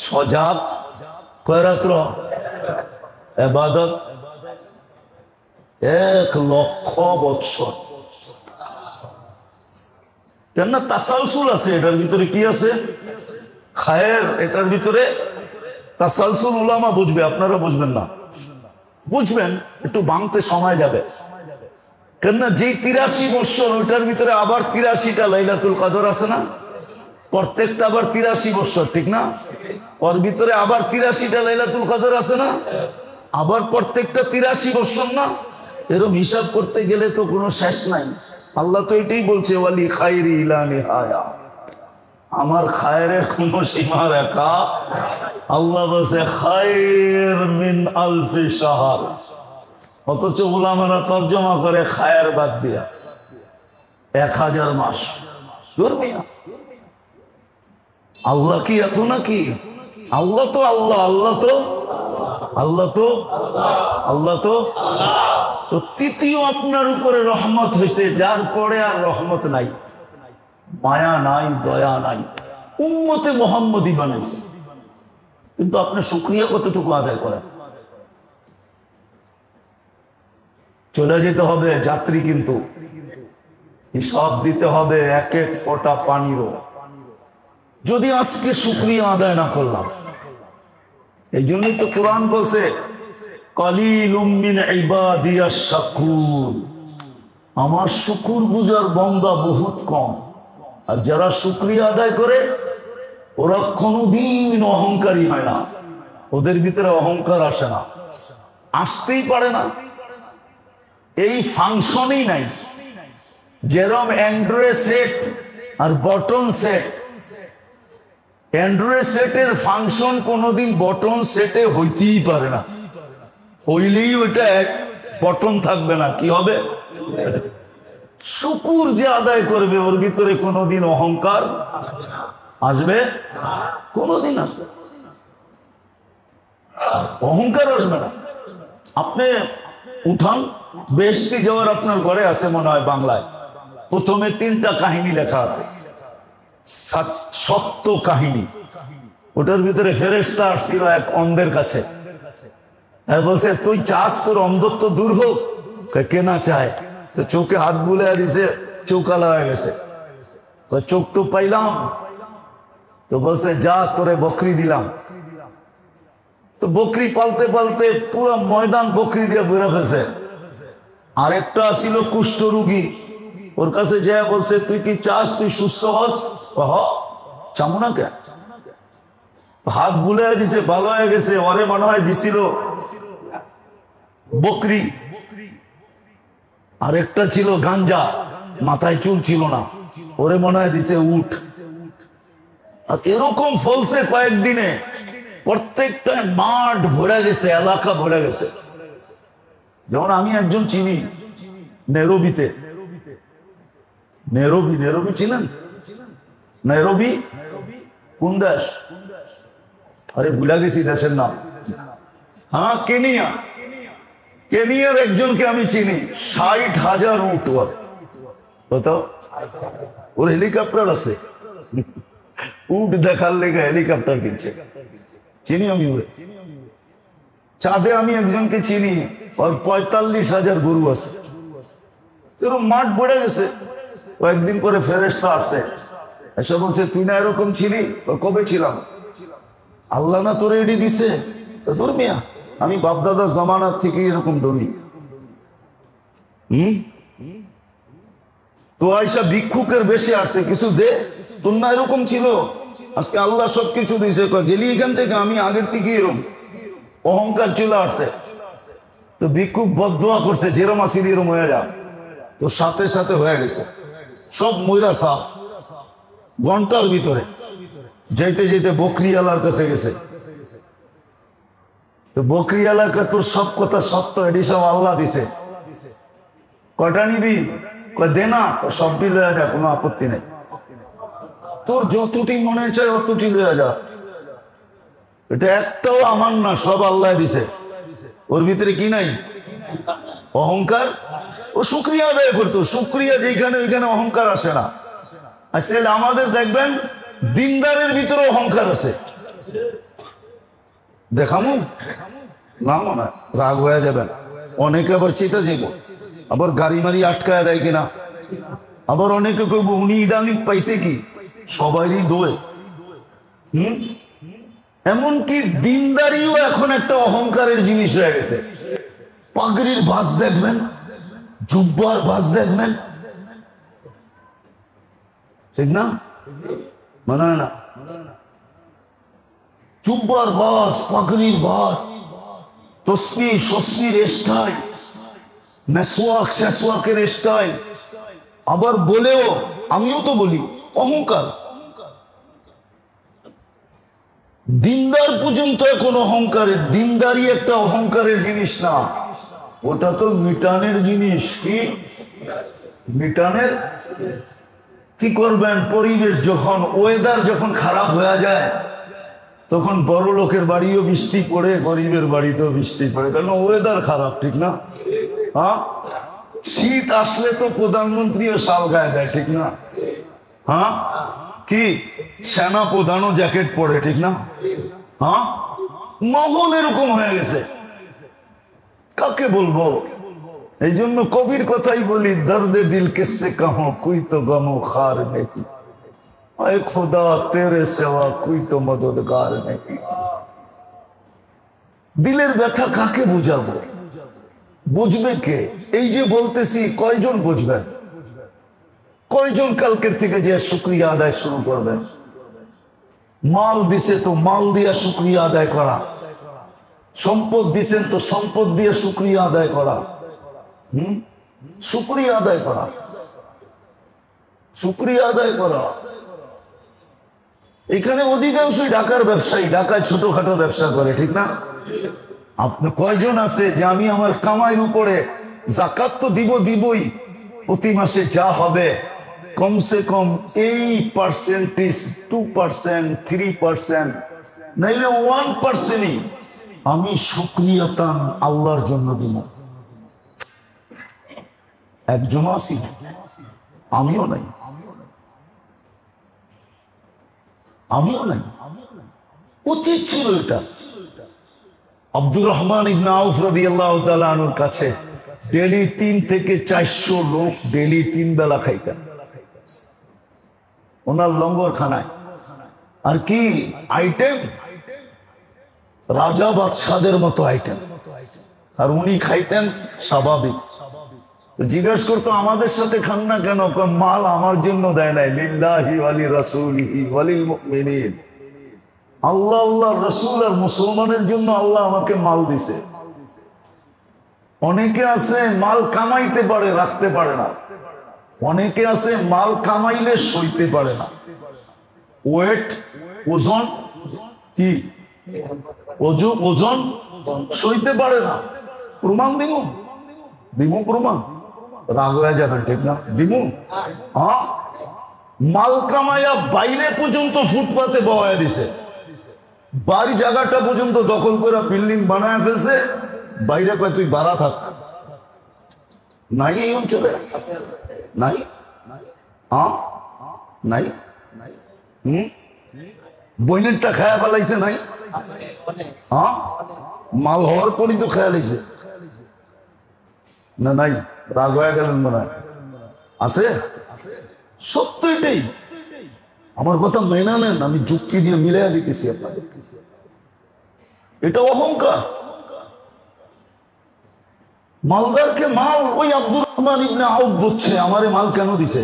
সজাগ, কয় রাত্র? ইবাদত 1,00,000 বৎসর। কেন না, তাসালসুল আছে এটার ভিতরে। কি আছে? খায়ের। এটার ভিতরে তাসালসুল। উলামা বুঝবে, আপনারা বুঝবেন না। বুঝবেন, একটু ভাঙতে সময় যাবে। কেননা যেই 83 বৎসর, ওইটার ভিতরে আবার 83টা লাইলাতুল কদর আছে না? প্রত্যেকটা আবার 83 বৎসর, ঠিক না? ওর ভিতরে আবার 83টা লাইলাতুল কদর আছে না? আবার প্রত্যেকটা 83 বৎসর না? এরকম হিসাব করতে গেলে তো কোনো শেষ নাই। আল্লাহ তো এটাই বলছে, ওয়ালি খায়রি লা নিহায়া। আমার খায়ের কোনো সীমা রেখা। আল্লাহ বলছে খায়র মিন আলফি শাহর। অথচ উলামারা তর্জমা করে খায়ের বাদ দিয়া 1000 মাস। আল্লাহ কি এত নাকি? আল্লাহ তো আল্লাহ তো তৃতীয় আপনার উপরে রহমত হয়েছে, যার পরে আর রহমত নাই, মায়া নাই, দয়া নাই। উম্মতে মুহাম্মদী বানাইছে, কিন্তু আপনি শুকরিয়া কতটুকু আদায় করেন? চলে যেতে হবে যাত্রী, কিন্তু হিসাব দিতে হবে এক এক ফোঁটা পানিরও। যদি আজকে শুকরিয়া আদায় না করলাম, এই জন্যই তো কোরআন বলছে কালিলুম মিন ইবাদিয়াশ শাকুর। আমার শুকুর বুঝার বান্দা বহুত কম। আর যারা শুকরিয়া আদায় করে ওরা কোনোদিন অহংকারী হয় না, ওদের ভিতরে অহংকার আসে না, আসতেই পারে না। এই ফাংশনই নাই। যেরকম অ্যান্ড্রয়েড সেট আর বটন সেট, অ্যান্ড্রয়েড সেটের ফাংশন কোনোদিন বটন সেটে হইতেই পারে না। হইলেই ওইটা এক বটন থাকবে না, কি হবে? শুকুর যে আদায় করবে ওর ভিতরে কোনোদিন অহংকার আসবে? কোনোদিন আসবে অহংকার আসবে না। আপনি উঠান, বেহেশতে যাওয়ার আপনার ঘরে আছে মনে হয় বাংলায়, প্রথমে 3টা কাহিনী লেখা আছে, সত্য কাহিনী। ওটার ভিতরে ফেরেশতা আসছিল এক অন্ধের কাছে, বলছে তুই চাস তোর অন্ধত্ব দূর হোক? কেনা চায়, তো চোখে হাত বুলে দিছে, চোখ আলা হয়ে গেছে। চোখ তো পাইলাম, তো বলছে যা তোরে বকরি দিলাম। তো বকরি পালতে পালতে পুরো ময়দান বকরি দিয়ে বেড়ে ফেলছে। আরেকটা ছিল কুষ্ঠ রোগী, ওর কাছে যা বলছে তুই কি চাস তুই সুস্থ হস? চামু না কে? হাত বুলে দিছে, ভালো হয়ে গেছে। ওরে মনে হয় দিছিল বকরি। আরেকটা ছিল গাঞ্জা, মাথায় চুল ছিল না, ওরে মনে হয় দিছে উট। আর এরকম ফলছে কয়েকদিনে, প্রত্যেকটা মাঠ ভরে গেছে, এলাকা ভরে গেছে। যেমন আমি একজন চিনি নেরোবিতে, নেরোবি চিনেন? নেরোবি কোন দেশ? আরে ভুলা গেছি দেশের নাম। হ্যাঁ, কেনিয়া। কেনিয়ার একজনকে আমি চিনি, 60,000 উট ওর। ওর হেলিকপ্টার আছে, উট দেখার লেগে হেলিকপ্টার কিনছে। চিনি আমি ওরে। চাঁদে আমি একজনকে চিনি, ওর 45,000 গরু আছে। এরকম মাঠ ভরে গেছে। ও একদিন পরে ফেরেশতা আসছে, এসে বলছে তুই না এরকম ছিলি? কবে ছিলাম? আল্লাহ না তোরে এটি দিছে? ধর্মিয়া আমি বাপদাদার জমানার থেকে এরকম ধরি। তো আয়সা ভিক্ষুকের বেশি আসছে, কিছু দে, তোর না এরকম ছিল, আজকে আল্লাহ সবকিছু দিছে। গেলি এখান থেকে, আমি আগের থেকে এরকম। অহংকার চলে আসছে। তো ভিক্ষুক বদদোয়া করছে যেরম আসিল এরম হয়ে যা। তো সাথে সাথে হয়ে গেছে, সব ময়রা সাফ। ঘন্টার ভিতরে যাইতে যাইতে বকরিওয়ালার কাছে গেছে। তো বকরিওয়ালাকে তোর সব কথা সত্য, এটি সব আল্লাহ দিছে, কয়টা নিবি? দে না, সবটি লয়ে যা, কোনো আপত্তি নেই, তোর যতটি মনে চায় অতটি লয়ে যা। এটা একটাও আমার না, সব আল্লাহ দিছে। ওর ভিতরে কি নাই? অহংকার। ও শুকরিয়া আদায় করতো, শুকরিয়া যেখানে ওইখানে অহংকার আসে না। আসলে আমাদের দেখবেন দিনদারের ভিতরে অহংকার আছে। দেখামু না, মনে রাগ হয়ে যাবেন, অনেকে আবার চেতে যাইব, আবার গাড়ি মারি আটকায় দেয় কিনা, আবার অনেকে কইব উনি ইদানিক পাইছে কি, সবারই দোয়। এমনকি দিনদারিও এখন একটা অহংকারের জিনিস হয়ে গেছে। পাগড়ির ভাঁজ দেখবেন, জুব্বার ভাঁজ দেখবেন, ঠিক না? মনে হয় না? জুব্বার ভাঁজ, পাগড়ির ভাঁজ, তসবি সসবির স্টাইল, মেসওয়াক শেসওয়াকের স্টাইল। আবার বলেও, আমিও তো বলি, অহংকার। দিনদার পর্যন্ত এখন অহংকারের। দিনদারি একটা অহংকারের জিনিস না, ওটা তো মিটানের জিনিস। কি মিটানের? কি করবেন, পরিবেশ যখন, ওয়েদার যখন খারাপ হয়ে যায়, তখন বড় লোকের বাড়িও বৃষ্টি পড়ে, গরিবের বাড়িতেও বৃষ্টি পড়ে, কারণ ওয়েদার খারাপ, ঠিক না? হ্যাঁ, শীত আসলে তো প্রধানমন্ত্রীও শাল গায়ে দেয়, ঠিক না? হ্যাঁ, কি সেনা প্রধানও জ্যাকেট পরে, ঠিক না? হ্যাঁ, মহল এরকম হয়ে গেছে। কাকে বলবো? এই জন্য কবির কথাই বলি, দর্দে দিল কিসসে কাহো, কোই তো গমো খার নেই, আয় খোদা তেরে সেবা কোই তো মদদগার নেই। দিলের ব্যথা কাকে বুঝাবো? বুঝবে কে? এই যে বলতেছি, কয়জন বুঝবেন? কয়জন কালকের থেকে যে শুকরিয়া আদায় শুরু করবেন? মাল দিছে তো মাল দিয়া শুকরিয়া আদায় করা, সম্পদ দিছেন তো সম্পদ দিয়ে শুকরিয়া আদায় করা। শুকরিয়া আদায় করা, শুকরিয়া আদায় করা। এখানে অধিকাংশই ঢাকার ব্যবসায়ী, ঢাকায় ছোটখাটো ব্যবসা করে, ঠিক না? আপনি কয়জন আছে যে আমি আমার কামাইয়ের উপরে যাকাত তো দিবই, প্রতি মাসে যা হবে কমসে কম এই পার্সেন্টেজ, 2%, 3%, নাইলে 1%ই আমি শুকরিয়াতান আল্লাহর জন্য দিব। একজন আসি, আমিও নাই, আমিও নাই। উচিত ছিল এটা। আব্দুর রহমান ইবনে আউফ রাদিয়াল্লাহু তাআলা আনহুর কাছে ডেলি 3 থেকে 400 লোক ডেলি 3 বেলা খাইতেন ওনার লঙ্গর খানায়। আর কি আইটেম, রাজা বাদশাদের মতো আইটেম। আর উনি খাইতেন স্বাভাবিক। তো জিজ্ঞেস করতো আমাদের সাথে খান না কেন? মাল আমার জন্য দেয় নাই, লিল্লাহি ওয়ালি রাসূলিহি ওয়ালিল মুমিনিন। আল্লাহ আল্লাহ রাসূল আর মুসলমানের জন্য আল্লাহ আমাকে মাল দিছে। অনেকে আছে মাল কামাইতে পারে, রাখতে পারে না। অনেকে আছে মাল কামাইলে সইতে পারে না। ওয়েট, ওজন, কি ওজন সইতে পারে না। প্রমাণ দিমু দিমু প্রমাণ, রাগ হয়ে যাবেন ঠিক না? দিমু। হ্যাঁ, মাল কামাইয়া বাইরে পর্যন্ত ফুটপাতে বয়া দিছে, বাড়ি জায়গাটা পর্যন্ত দখল করে বিল্ডিং বানায় ফেলছে। বাইরে কয় তুই বাড়া থাক। নাই এই অঞ্চলে? নাই? হ্যাঁ নাই? বইনেরটা খায়া ফেলাইছে? নাই? হ্যাঁ, মাল হওয়ার পরই তো খেয়াল হয়েছে না? নাই? রাগ হয়ে গেলেন মনে হয়? আছে? সত্য এটাই। আমার কথা মেনে নেন, আমি যুক্তি দিয়ে মিলাইয়া দিতেছি আপনাদের। এটা অহংকার। মালদারকে মাল ওই আব্দুর রহমান ইবনে আউফ বুঝছে আমারে মাল কেন দিছে।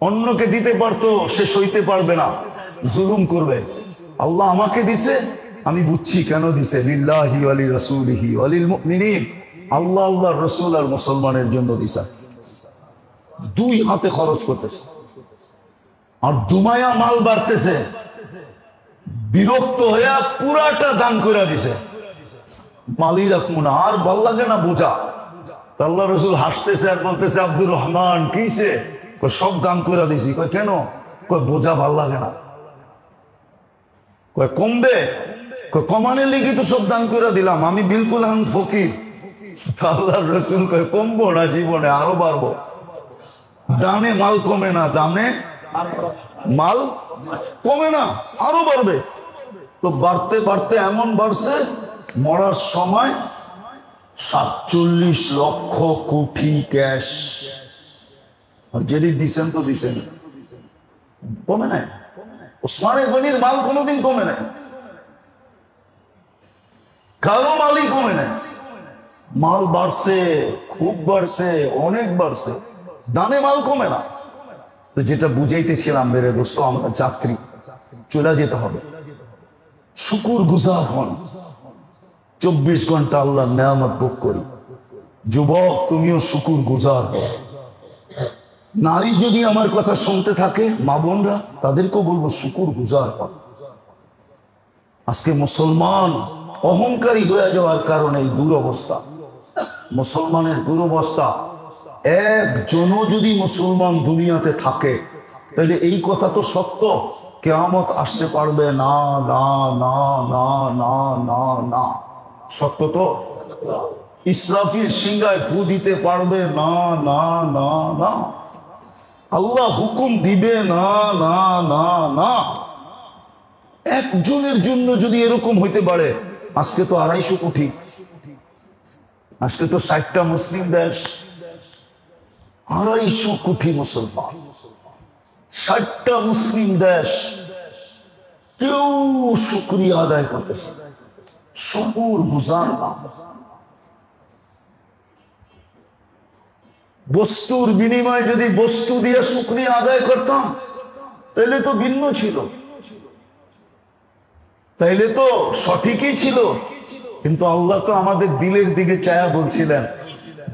অন্যকে দিতে পারতো, সে সইতে পারবে না, জুলুম করবে। আল্লাহ আমাকে দিছে, আমি বুঝছি কেন দিছে। লিল্লাহি ওয়ালি রাসূলিহি ওয়ালিল মুমিনিন। আল্লাহ আল্লাহর রাসূল আর মুসলমানের জন্য দিছে। 2 হাতে খরচ করতেছে আর দুমায়া মাল বাড়তেছে। বিরক্ত হয়ে পুরাটা দান করে দিছে। মালই রাখবো না, আর ভাল লাগে না বোঝা। আল্লাহ রাসূল হাসতেছে আর বলতেছে আব্দুর রহমান কিসে? সব দান করে দিছি। কয় কেন? কয় বোঝা ভাল লাগে না। কয় কমবে? কয় কমানের লিগে তো সব দান করে দিলাম, আমি বিলকুল এখন ফকির। আল্লাহ রাসূল কয় কমবো না জীবনে, আরো বাড়বো। দামে মাল কমে না, দামে মাল কমে না, আরো বাড়বে। তো বাড়তে বাড়তে এমন বাড়ছে, মরার সময় 47 লক্ষ কোটি ক্যাশ। আর যেটি দিছেন তো দিছেন, কমে নাই। ওসমানে গনির মাল কোনোদিন কমে নাই, কারো মালই কমে নাই। মাল বাড়ছে, খুব বাড়ছে, অনেক বাড়ছে, দানে মাল কমে না। তো যেটা বুঝাইতেছিলাম মেরে দোস্ত, আমরা যাত্রী, চলে যেতে হবে। শুকুর গুজার হন, 24 ঘন্টা আল্লাহর নেয়ামত ভোগ করি। যুবক তুমিও শুকুর গুজার হও। নারী যদি আমার কথা শুনতে থাকে, মা বোনরা, তাদেরকেও বলবো শুকুর গুজার হন। আজকে মুসলমান অহংকারী হয়ে যাওয়ার কারণে এই দুরবস্থা, মুসলমানের দুরবস্থা। একজনও যদি মুসলমান দুনিয়াতে থাকে তাহলে এই কথা তো সত্য, কিয়ামত আসতে পারবে না, না না না না না না। সত্য তো? ইসরাফিল সিংহায় ফু দিতে পারবে না, না না না। আল্লাহ হুকুম দিবে না, না না না। একজনের জন্য যদি এরকম হইতে পারে, আজকে তো 250 কোটি, আজকে তো 60টা মুসলিম দেশ, 250 কোটি মুসলমান, 60টা মুসলিম দেশ, কেউ শুকরিয়া আদায় করতেছে। শুকুর গুজার না। বস্তুর বিনিময়ে যদি বস্তু দিয়ে শুকরিয়া আদায় করতাম তাহলে তো ভিন্ন ছিল, তাইলে তো সঠিকই ছিল। কিন্তু আল্লাহ তো আমাদের দিলের দিকে চায়া বলছিলেন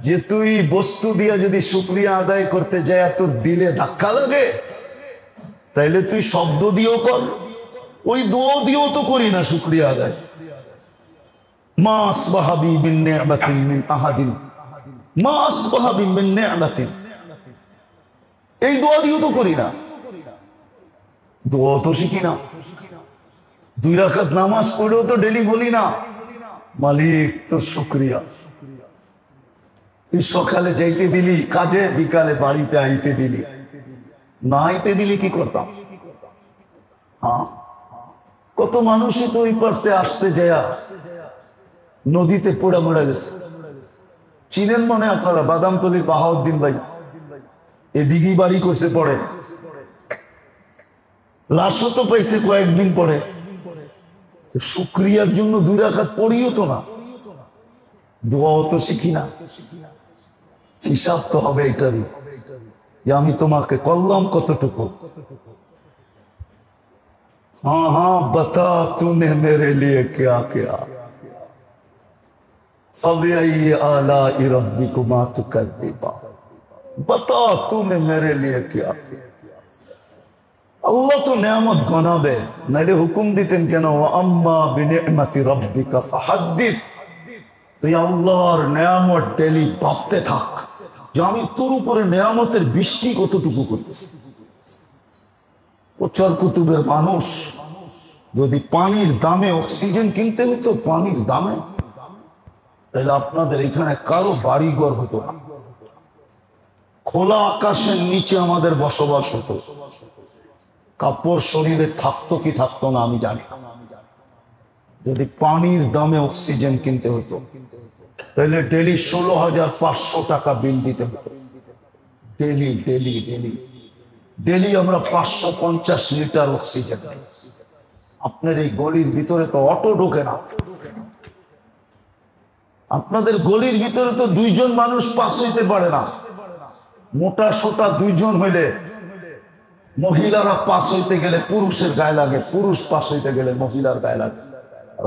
যে তুই বস্তু দিয়ে যদি শুকরিয়া আদায় করতে যায় তোর দিলে ধাক্কা লাগে, তাইলে তুই শব্দ দিয়েও কর, ওই দোয়া দিয়েও তো করি না শুকরিয়া আদায়। মা আসবাহা বি মিন নি'মাতিন মিন আহাদিন, মা আসবাহা বি মিন নি'মাতিন, এই দোয়া দিয়েও তো করি না, দোয়া তো শিখি না। 2 রাকাত নামাজ পড়েও তো ডেলি বলি না মালিক তোর শুকরিয়া, তুই সকালে যাইতে দিলি কাজে, বিকালে বাড়িতে আইতে দিলি, না আইতে দিলি কি করতাম? হ্যাঁ, কত মানুষই তো ওই পারতে আসতে যায় নদীতে পড়ে মরে গেছে, চিনেন মনে আপনারা বাদামতলির বাহাউদ্দিন ভাই, এদিকেই বাড়ি করছে পড়ে, লাশও তো পাইছে কয়েকদিন পরে। শুক্রিয়ার জন্য 2 রাকাত পড়িও তো না, দোয়াও তো শিখি না। হিসাব তো হবে এটারই যে আমি তোমাকে করলাম কতটুকু। हाँ हाँ बता तूने मेरे लिए क्या क्या फबिअय्यि आलाइ रब्बिकुमा तुकज़्ज़िबान बता तूने मेरे लिए क्या क्या। আল্লাহ তো নেয়ামত গনাবে, নাইলে হুকুম দিতেন কেন ওয়া আম্মা বিনি'মাতি রাব্বিকা ফাহাদ্দিস। তুই আল্লাহর নেয়ামত ডেলি ভাবতে থাক যে আমি তোর উপরে নেয়ামতের বৃষ্টি কতটুকু করতেছি। উচ্চর কুতুবের মানুষ, যদি পানির দামে অক্সিজেন কিনতে হতো, পানির দামে, তাহলে আপনাদের এখানে কারো বাড়িঘর হতো না, খোলা আকাশের নিচে আমাদের বসবাস হতো। কাপড় শরীরে থাকতো কি থাকতো না আমি জানি না। যদি পানির দামে অক্সিজেন কিনতে হতো, তাহলে ডেলি 16,500 টাকা বিল দিতে হতো। ডেলি ডেলি ডেলি ডেলি আমরা 550 লিটার অক্সিজেন। আপনার এই গলির ভিতরে তো অটো ঢোকে না, আপনাদের গলির ভিতরে তো 2 জন মানুষ পাস হইতে পারে না। মোটা সোটা 2 জন হইলে মহিলারা পাস হইতে গেলে পুরুষের গায়ে লাগে, পুরুষ পাস হইতে গেলে মহিলার গায়ে লাগে।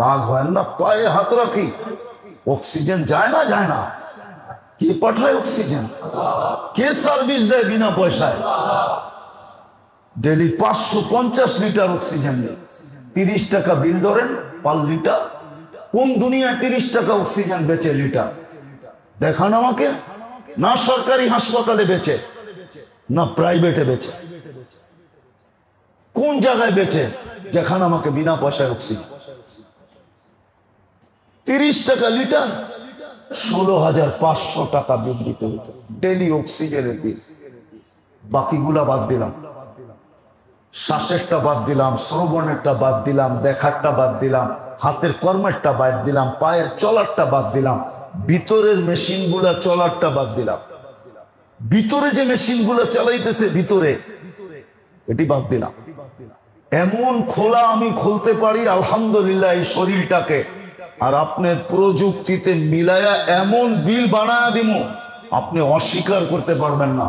রাগ হয় না, পায়ে হাত রাখি। অক্সিজেন যায় না, যায় না। কে পাঠায় অক্সিজেন? কে সার্ভিস দেয় বিনা পয়সায়? ডেলি 550 লিটার অক্সিজেন নেই, 30 টাকা বিল ধরেন পার লিটার। কোন দুনিয়ায় 30 টাকা অক্সিজেন বেচে লিটার? দেখান আমাকে। না সরকারি হাসপাতালে বেচে, না প্রাইভেটে বেচে। কোন জায়গায় বেচে? দেখান আমাকে বিনা পয়সায় অক্সিজেন। 30 টাকা লিটার, 16,500 টাকা বিল দিতে হতো ডেলি অক্সিজেনের বিল। বাকিগুলা বাদ দিলাম, শ্বাসেরটা বাদ দিলাম, শ্রবণেরটা বাদ দিলাম, দেখারটা বাদ দিলাম, হাতের কর্মেরটা বাদ দিলাম, পায়ের চলারটা বাদ দিলাম, ভিতরের মেশিনগুলা চলারটা বাদ দিলাম। ভিতরে যে মেশিনগুলো চালাইতেছে ভিতরে, এটি বাদ দিলাম। এমন খোলা আমি খুলতে পারি আলহামদুলিল্লাহ এই শরীরটাকে, আর আপনার প্রযুক্তিতে মিলায়া এমন বিল বানায়া দিব আপনি অস্বীকার করতে পারবেন না।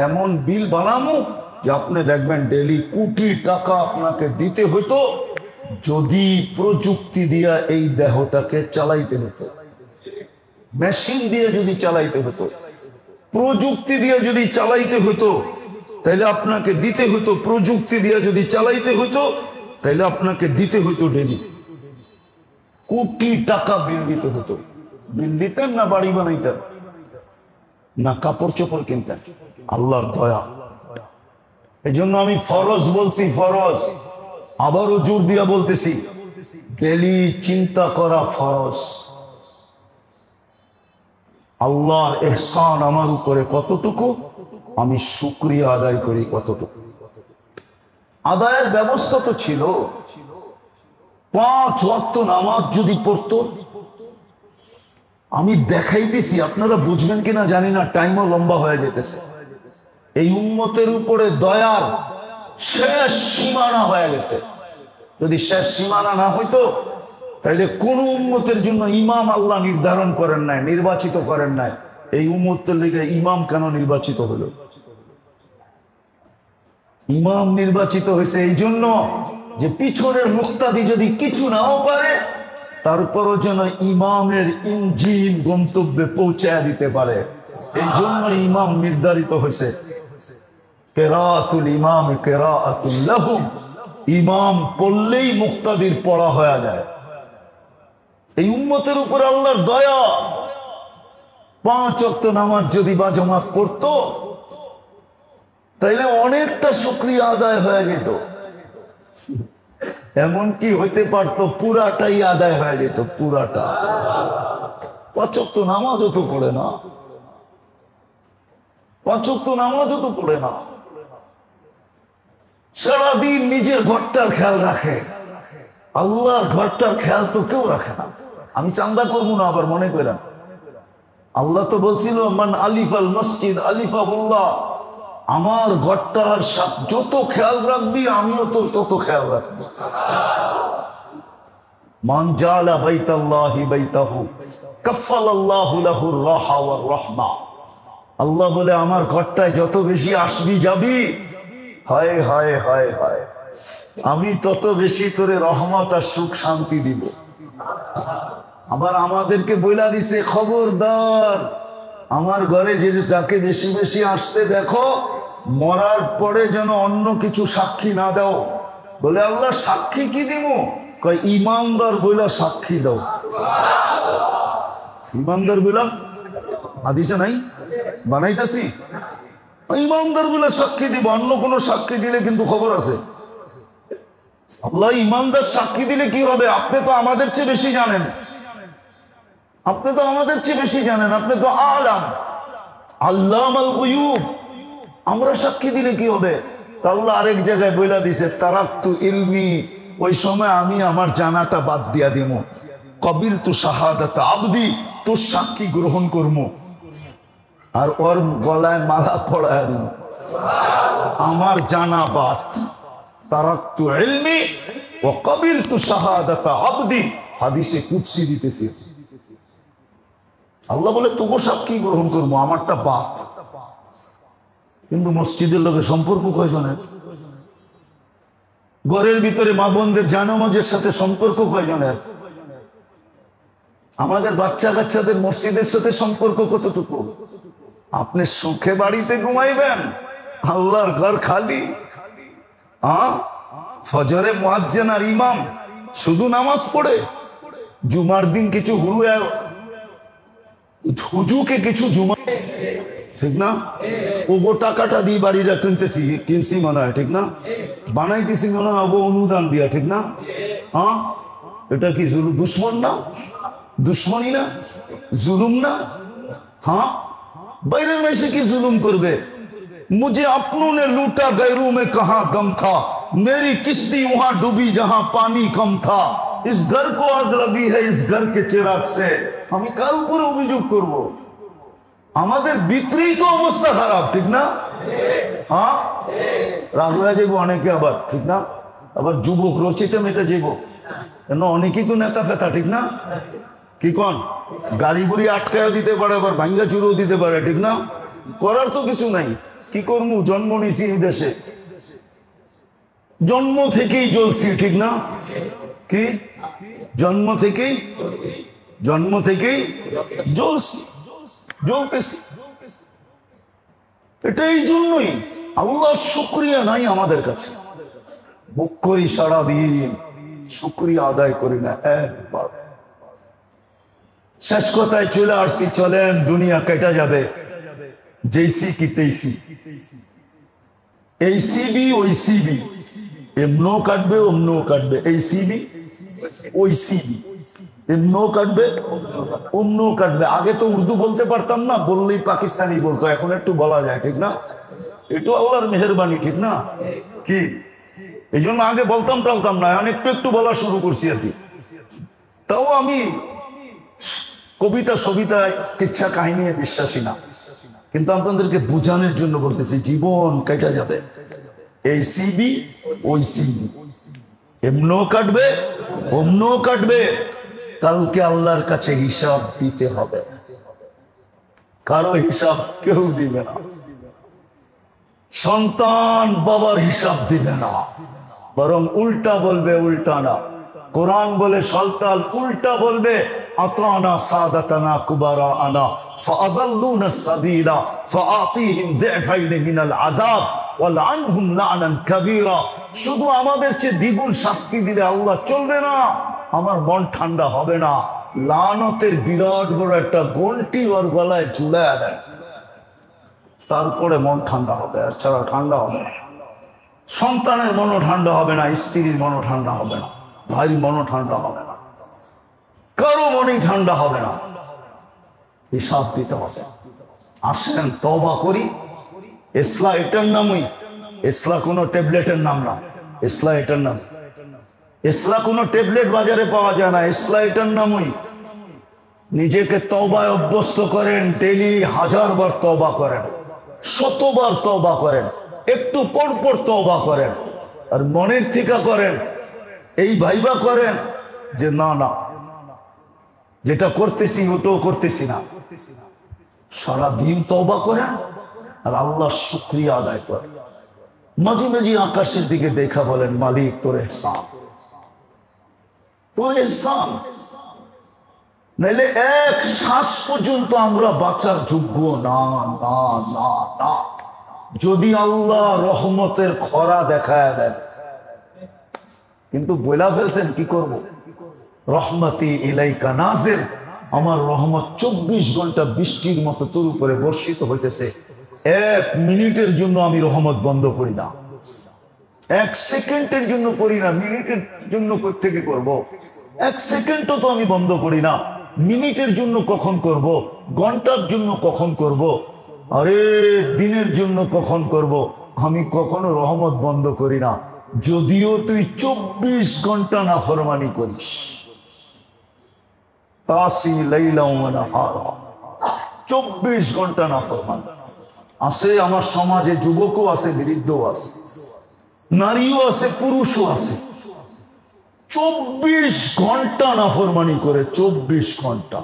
এমন বিল বানাবো যে আপনি দেখবেন ডেলি কোটি টাকা আপনাকে দিতে হতো যদি প্রযুক্তি দিয়া এই দেহটাকে চালাইতে হতো। মেশিন দিয়ে যদি চালাইতে হতো, প্রযুক্তি দিয়ে যদি চালাইতে হতো, তাহলে আপনাকে দিতে হতো। প্রযুক্তি দিয়ে যদি চালাইতে হতো, তাহলে আপনাকে দিতে হতো ডেলি কোটি টাকা বিল দিতে হতো। বিল দিতেন না বাড়ি বানাইতেন, না কাপড় চোপড় কিনতেন। আল্লাহর দয়া। এই জন্য আমি ফরজ বলছি, ফরজ আবারও জোর দিয়া বলতেছি, ডেলি চিন্তা করা ফরজ। আল্লাহর ইহসান আমার উপরে কতটুকু, আমি শুকরিয়া আদায় করি কতটুকু। আদায়ের ব্যবস্থা তো ছিল। 5 ওয়াক্ত নামাজ যদি পড়তো, আমি দেখাইতেছি, আপনারা বুঝবেন কিনা জানি না, টাইমও লম্বা হয়ে যেতেছে। এই উম্মতের উপরে দয়ার শেষ সীমানা হয়ে গেছে। যদি শেষ সীমানা না হইতো, তাইলে কোন উম্মতের জন্য ইমাম আল্লাহ নির্ধারণ করেন নাই, নির্বাচিত করেন নাই। এই উম্মতের লিগে ইমাম কেন নির্বাচিত হলো? ইমাম নির্বাচিত হয়েছে এই জন্য যে পিছনের মুক্তাদি যদি কিছু নাও পারে, তারপরও যেন ইমামের ইঞ্জিন গন্তব্যে পৌঁছায় দিতে পারে। এই জন্য ইমাম নির্ধারিত হয়েছে। কেরাতুল ইমাম কেরাতুল লাহুম, ইমাম পড়লেই মুক্তাদির পড়া হয়ে যায়। এই উম্মতের উপর আল্লাহর দয়া। 5 ওয়াক্ত নামাজ যদি বা জামাত পড়তো, তাইলে অনেকটা শুকরিয়া আদায় হয়ে যেত। এমন কি হইতে পারতো পুরাটাই আদায় হয়ে যেত, পুরাটা। 5 ওয়াক্ত নামাজও তো পড়ে না, 5 ওয়াক্ত নামাজও তো পড়ে না। সারাদিন নিজের ঘরটার খেয়াল রাখে, আল্লাহর ঘরটার খেয়াল তো কেউ রাখে না। আমি চান্দা করবো না আবার মনে করেন, আল্লাহ তো বলছিল মান আলিফাল মসজিদ আলিফাহুল্লাহ, আমার ঘরটার যত খেয়াল রাখবি আমিও তোর তত খেয়াল রাখবো। মান জালা বাইতাল্লাহি বাইতাহু কাফফালাল্লাহু লাহুর রাহা ওয়ার রাহমা। আল্লাহ বলে আমার ঘরটায় যত বেশি আসবি যাবি, হায় হায় হায় হায়, আমি তত বেশি তোরে রহমত আর সুখ শান্তি দিব। আবার আমাদেরকে বইলা দিছে খবরদার, আমার ঘরে যে যাকে বেশি বেশি আসতে দেখো মরার পরে যেন অন্য কিছু সাক্ষী না দাও। বলে আল্লাহ সাক্ষী কি দিব? কয় ইমানদার বইলা সাক্ষী দাও। ইমানদার বইলা হাদিসে নাই, বানাইতেছি ইমানদার বইলা সাক্ষী দিব, অন্য কোনো সাক্ষী দিলে কিন্তু খবর আছে। আল্লাহ ইমানদার সাক্ষী দিলে কি হবে? আপনি তো আমাদের চেয়ে বেশি জানেন, আপনি তো আমাদের চেয়ে বেশি জানেন, আপনি তো আলাম আল্লামাল গুয়ুব। আমরা সাক্ষী দিলে কি হবে? আল্লাহ আরেক জায়গায় বইলা দিছে তারাক্তু ইলমি, ওই সময় আমি আমার জানাটা বাদ দিয়া দিব। কবিল তু শাহাদাত আবদি, তোর সাক্ষী গ্রহণ করবো আর ওর গলায় মালা পড়ায় দিব, আমার জানা বাদ। তারাক্তু ইলমি ওয়া কবিলতু শাহাদাত আবদি, হাদিসে কুদসি দিতেছে। আল্লাহ বলে তোকে সাক্ষী গ্রহণ করবো, আমারটা বাদ। কিন্তু মসজিদের লোকের সম্পর্ক কয়জনের? ঘরের ভিতরে মা বোনদের জানামাজের সাথে সম্পর্ক কয়জনের? আমাদের বাচ্চা কাচ্চাদের মসজিদের সাথে সম্পর্ক কতটুকু? আপনি সুখে বাড়িতে ঘুমাইবেন, আল্লাহর ঘর খালি। ফজরে মুয়াজ্জিন আর ইমাম শুধু নামাজ পড়ে, জুমার দিন কিছু হুজুকে কিছু জুমা, ঠিক না? ওগো টাকাটা দিয়ে বাড়িটা কিনছি মনে হয়, ঠিক না? বানাইতেছি মনে হয় ওগো অনুদান দিয়া, ঠিক না? এটা কি দুশ্মন না? দুশ্মনী না? জুলুম না? বাইরের মেশে কি জুলুম করবে? मुझे अपनों ने लूटा गैरों में कहां गम था, मेरी किश्ती वहां डूबी जहां पानी कम था, इस घर को आग लगी है इस घर के चिराग से। আমি কার উপরে অভিযোগ করব? আমাদের ভিতরেই তো অবস্থা খারাপ, ঠিক না? রাগ হয়ে যাইব অনেকে আবার, ঠিক না? আবার যুবক রচিতে মেতে যাইব, কেন অনেকেই তো নেতা ফেতা, ঠিক না? কি কন গাড়ি গুড়ি আটকায় দিতে পারে, আবার ভাঙ্গা চুরও দিতে পারে, ঠিক না? করার তো কিছু নাই, কি করবো? জন্ম নিছি এই দেশে, জন্ম থেকেই জ্বলছি, ঠিক না? কি জন্ম থেকেই জ্বলছি, জ্বলতেছি। এটা এই জন্যই আল্লাহর শুকরিয়া নাই আমাদের কাছে। মুখ করি সারাদিন, শুকরিয়া আদায় করি না একবার। শেষ কথায় চলে আসছি, চলেন দুনিয়া কেটে যাবে, যেইসি কি তেইসি, এই সিবি ওই সিবি, এমনও কাটবে অমনও কাটবে, এই সিবি ওই সিবি, এমনও কাটবে অমনও কাটবে। আগে তো উর্দু বলতে পারতাম না, বললেই পাকিস্তানি বলতো, এখন একটু বলা যায়, ঠিক না? একটু আল্লাহর মেহেরবানি, ঠিক না? কি এই জন্য আগে বলতাম টালতাম না, এখন একটু একটু বলা শুরু করছি আর কি। তাও আমি কবিতা সবিতায় কিচ্ছা কাহিনী বিশ্বাসী না, কিন্তু আপনাদেরকে বোঝানোর জন্য বলতেছি, জীবন কেটে যাবে, এই সিবি ওই সিবি, এমনও কাটবে অমনও কাটবে। কালকে আল্লাহর কাছে হিসাব দিতে হবে, কারো হিসাব কেউ দিবে না। সন্তান বাবার হিসাব দিবে না, বরং উল্টা বলবে, উল্টা না। কোরআন বলে সন্তান উল্টা বলবে, আতানা সাদাতানা কুবারা আনা ফাআদাল্লুনা সাবিলা ফাআতিহিম যিফাইন মিনাল আযাব ওয়ালআনহুম লা'নান কাবীরা। শুধু আমাদের চেয়ে দ্বিগুণ শাস্তি দিলে আল্লাহ চলবে না, আমার মন ঠান্ডা হবে না। লানতের বিরাট বড় একটা গন্টি ওর গলায় ঝুলায় দেয়, তারপরে মন ঠান্ডা হবে, আর ছাড়া ঠান্ডা হবে না। সন্তানের মনও ঠান্ডা হবে না, স্ত্রীর মনও ঠান্ডা হবে না, ভাইয়ের মনও ঠান্ডা হবে না, কারো মনই ঠান্ডা হবে না। হিসাব দিতে হবে। আসেন তওবা করি। ইসলাম এটার নামই, ইসলাম কোনো ট্যাবলেটের নাম না, ইসলাম এটার নাম। ইসলাম কোনো ট্যাবলেট বাজারে পাওয়া যায় না, ইসলাম এটার নামই। নিজেকে তওবায় অভ্যস্ত করেন, ডেইলি 1000 বার তওবা করেন, 100 বার তওবা করেন, একটু পর পর তওবা করেন, আর মনের থেকে করেন। এই ভাইবা করেন যে না না, যেটা করতেছি ওটাও করতেছি না। সারাদিন তওবা করেন আর আল্লাহর শুকরিয়া আদায় করেন। মাঝে মাঝে আকাশের দিকে দেখা বলেন, মালিক তোর ইহসান, তোর ইহসান। নাইলে এক শ্বাস পর্যন্ত আমরা বাঁচার যোগ্য না না না না। যদি আল্লাহ রহমতের খরা দেখায় দেন, কিন্তু বইলা ফেলছেন, কি করব? রহমতি ইলাইকা নাজিল, আমার রহমত 24 ঘন্টা বৃষ্টির মতো তোর উপরে বর্ষিত হইতেছে। 1 মিনিটের জন্য আমি রহমত বন্ধ করি না, 1 সেকেন্ডের জন্য করি না। মিনিটের জন্য কোত্থেকে করব? 1 সেকেন্ডও তো আমি বন্ধ করি না। মিনিটের জন্য কখন করব? ঘন্টার জন্য কখন করব? আরে দিনের জন্য কখন করব? আমি কখনো রহমত বন্ধ করি না, যদিও তুই 24 ঘন্টা নাফরমানি করিস। তাসি লাইলা ওয়া নাহারা, 24 ঘন্টা নাফরমানি আছে। আমার সমাজে যুবকও আছে, বৃদ্ধও আছে, নারীও আছে, পুরুষও আছে। 24 ঘন্টা নাফরমানি করে, 24 ঘন্টা।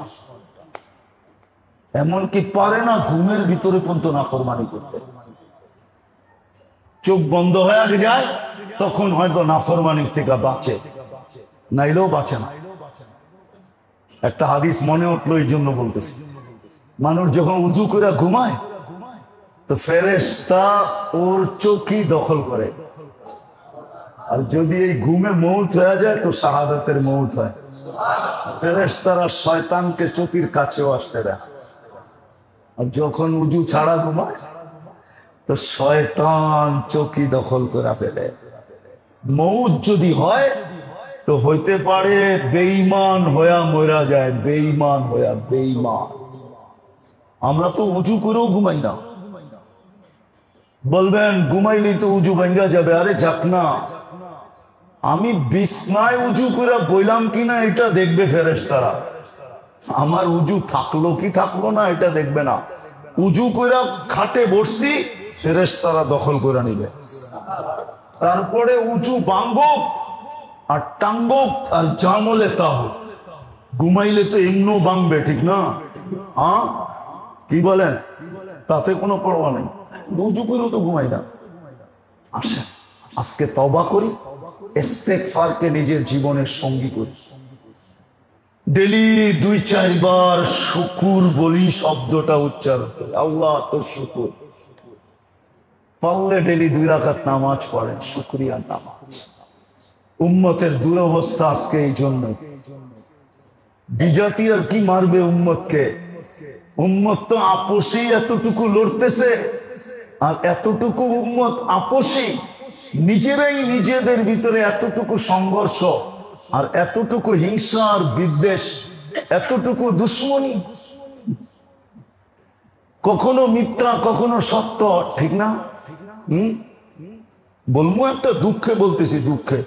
এমনকি পারে না ঘুমের ভিতরে পর্যন্ত নাফরমানি করতে। চোখ বন্ধ হয়ে যায়, তখন হয়তো নাফরমানির থেকে বাঁচে, নাইলেও বাঁচে না। একটা হাদিস মনে উঠলো, এই জন্য বলতেছি। মানুষ যখন উজু করে ঘুমায়, তো ফেরেশতা ওর চোখই দখল করে। আর যদি এই ঘুমে মৌত হয়ে যায়, তো শাহাদাতের মৌত হয়। ফেরেশতারা শয়তানকে চোখের কাছেও আসতে দেয়। আর যখন উজু ছাড়া ঘুমায়, তো শয়তান চোখই দখল করে ফেলে। মৌত যদি হয়, তো হইতে পারে বেঈমান হইয়া মরা যায়, বেঈমান হইয়া, বেঈমান। আমরা তো উজু করেও ঘুমাই না। বলবেন ঘুমাইলি তো উজু ভাঙ্গা যাবে। আরে যাক না, আমি বিছনায় উজু করে বইলাম কিনা এটা দেখবে ফেরেশতারা। আমার উজু থাকলো কি থাকলো না এটা দেখবে না। উজু করে খাটে বসছি, ফেরেশতারা দখল করে নিবে। তারপরে উজু ভাঙ্গো আর টাঙ্গো আর জামলে তা হোক। ঘুমাইলে তো এমনও ভাঙবে, ঠিক না? হ্যাঁ, কি বলেন? তাতে কোনো পরোয়া নেই। উজু করেও তো ঘুমাই না। আসে, আজকে তওবা করি, ইস্তেগফারকে নিজের জীবনের সঙ্গী করি। ডেলি 2-4 বার শুকুর বলি, শব্দটা উচ্চারণ করি। আল্লাহ তোর শুকুর। পারলে ডেলি 2 রাকাত নামাজ পড়েন, শুকরিয়ার নামাজ। উম্মতের দুরবস্থা আজকে এই জন্য। বিজাতি আর কি মারবে উম্মতকে? উম্মত তো আপোষেই এতটুকু লড়তেছে, আর এতটুকু উম্মত আপোষী, নিজেরাই নিজেদের ভিতরে এতটুকু সংঘর্ষ, আর এতটুকু হিংসা আর বিদ্বেষ, এতটুকু দুশ্মনী। কখনো মিথ্যা, কখনো সত্য, ঠিক না? বলবো একটা দুঃখে বলতেছি, দুঃখে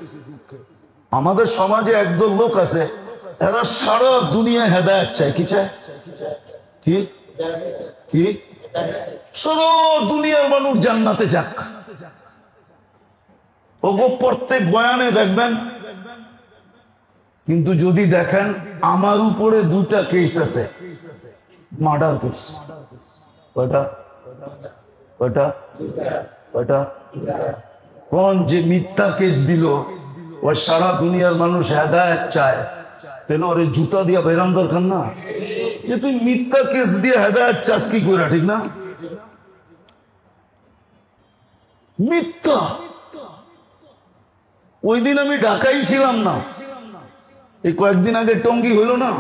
আমাদের সমাজে একদল লোক আছে, এরা সারা দুনিয়া হেদায়েত চায়। কি চায়? কি কি? সারা দুনিয়ার মানুষ জান্নাতে যাক। ওগো প্রত্যেক বয়ানে দেখবেন। কিন্তু যদি দেখেন, আমার উপরে 2টা কেস আছে, মার্ডার কেস। কয়টা? কয়টা? কয়টা? কোন যে মিথ্যা কেস দিল, ওই সারা দুনিয়ার মানুষ হেদায়েত চায়, তাহলে ওরে জুতা দিয়া বেরান দরকার না? যে তুই মিথ্যা কেস দিয়ে হেদায়েত চাস কি করে, ঠিক না? মিথ্যা। ওই দিন আমি ঢাকাই ছিলাম না, এই কয়েকদিন আগে টঙ্গী হইল না,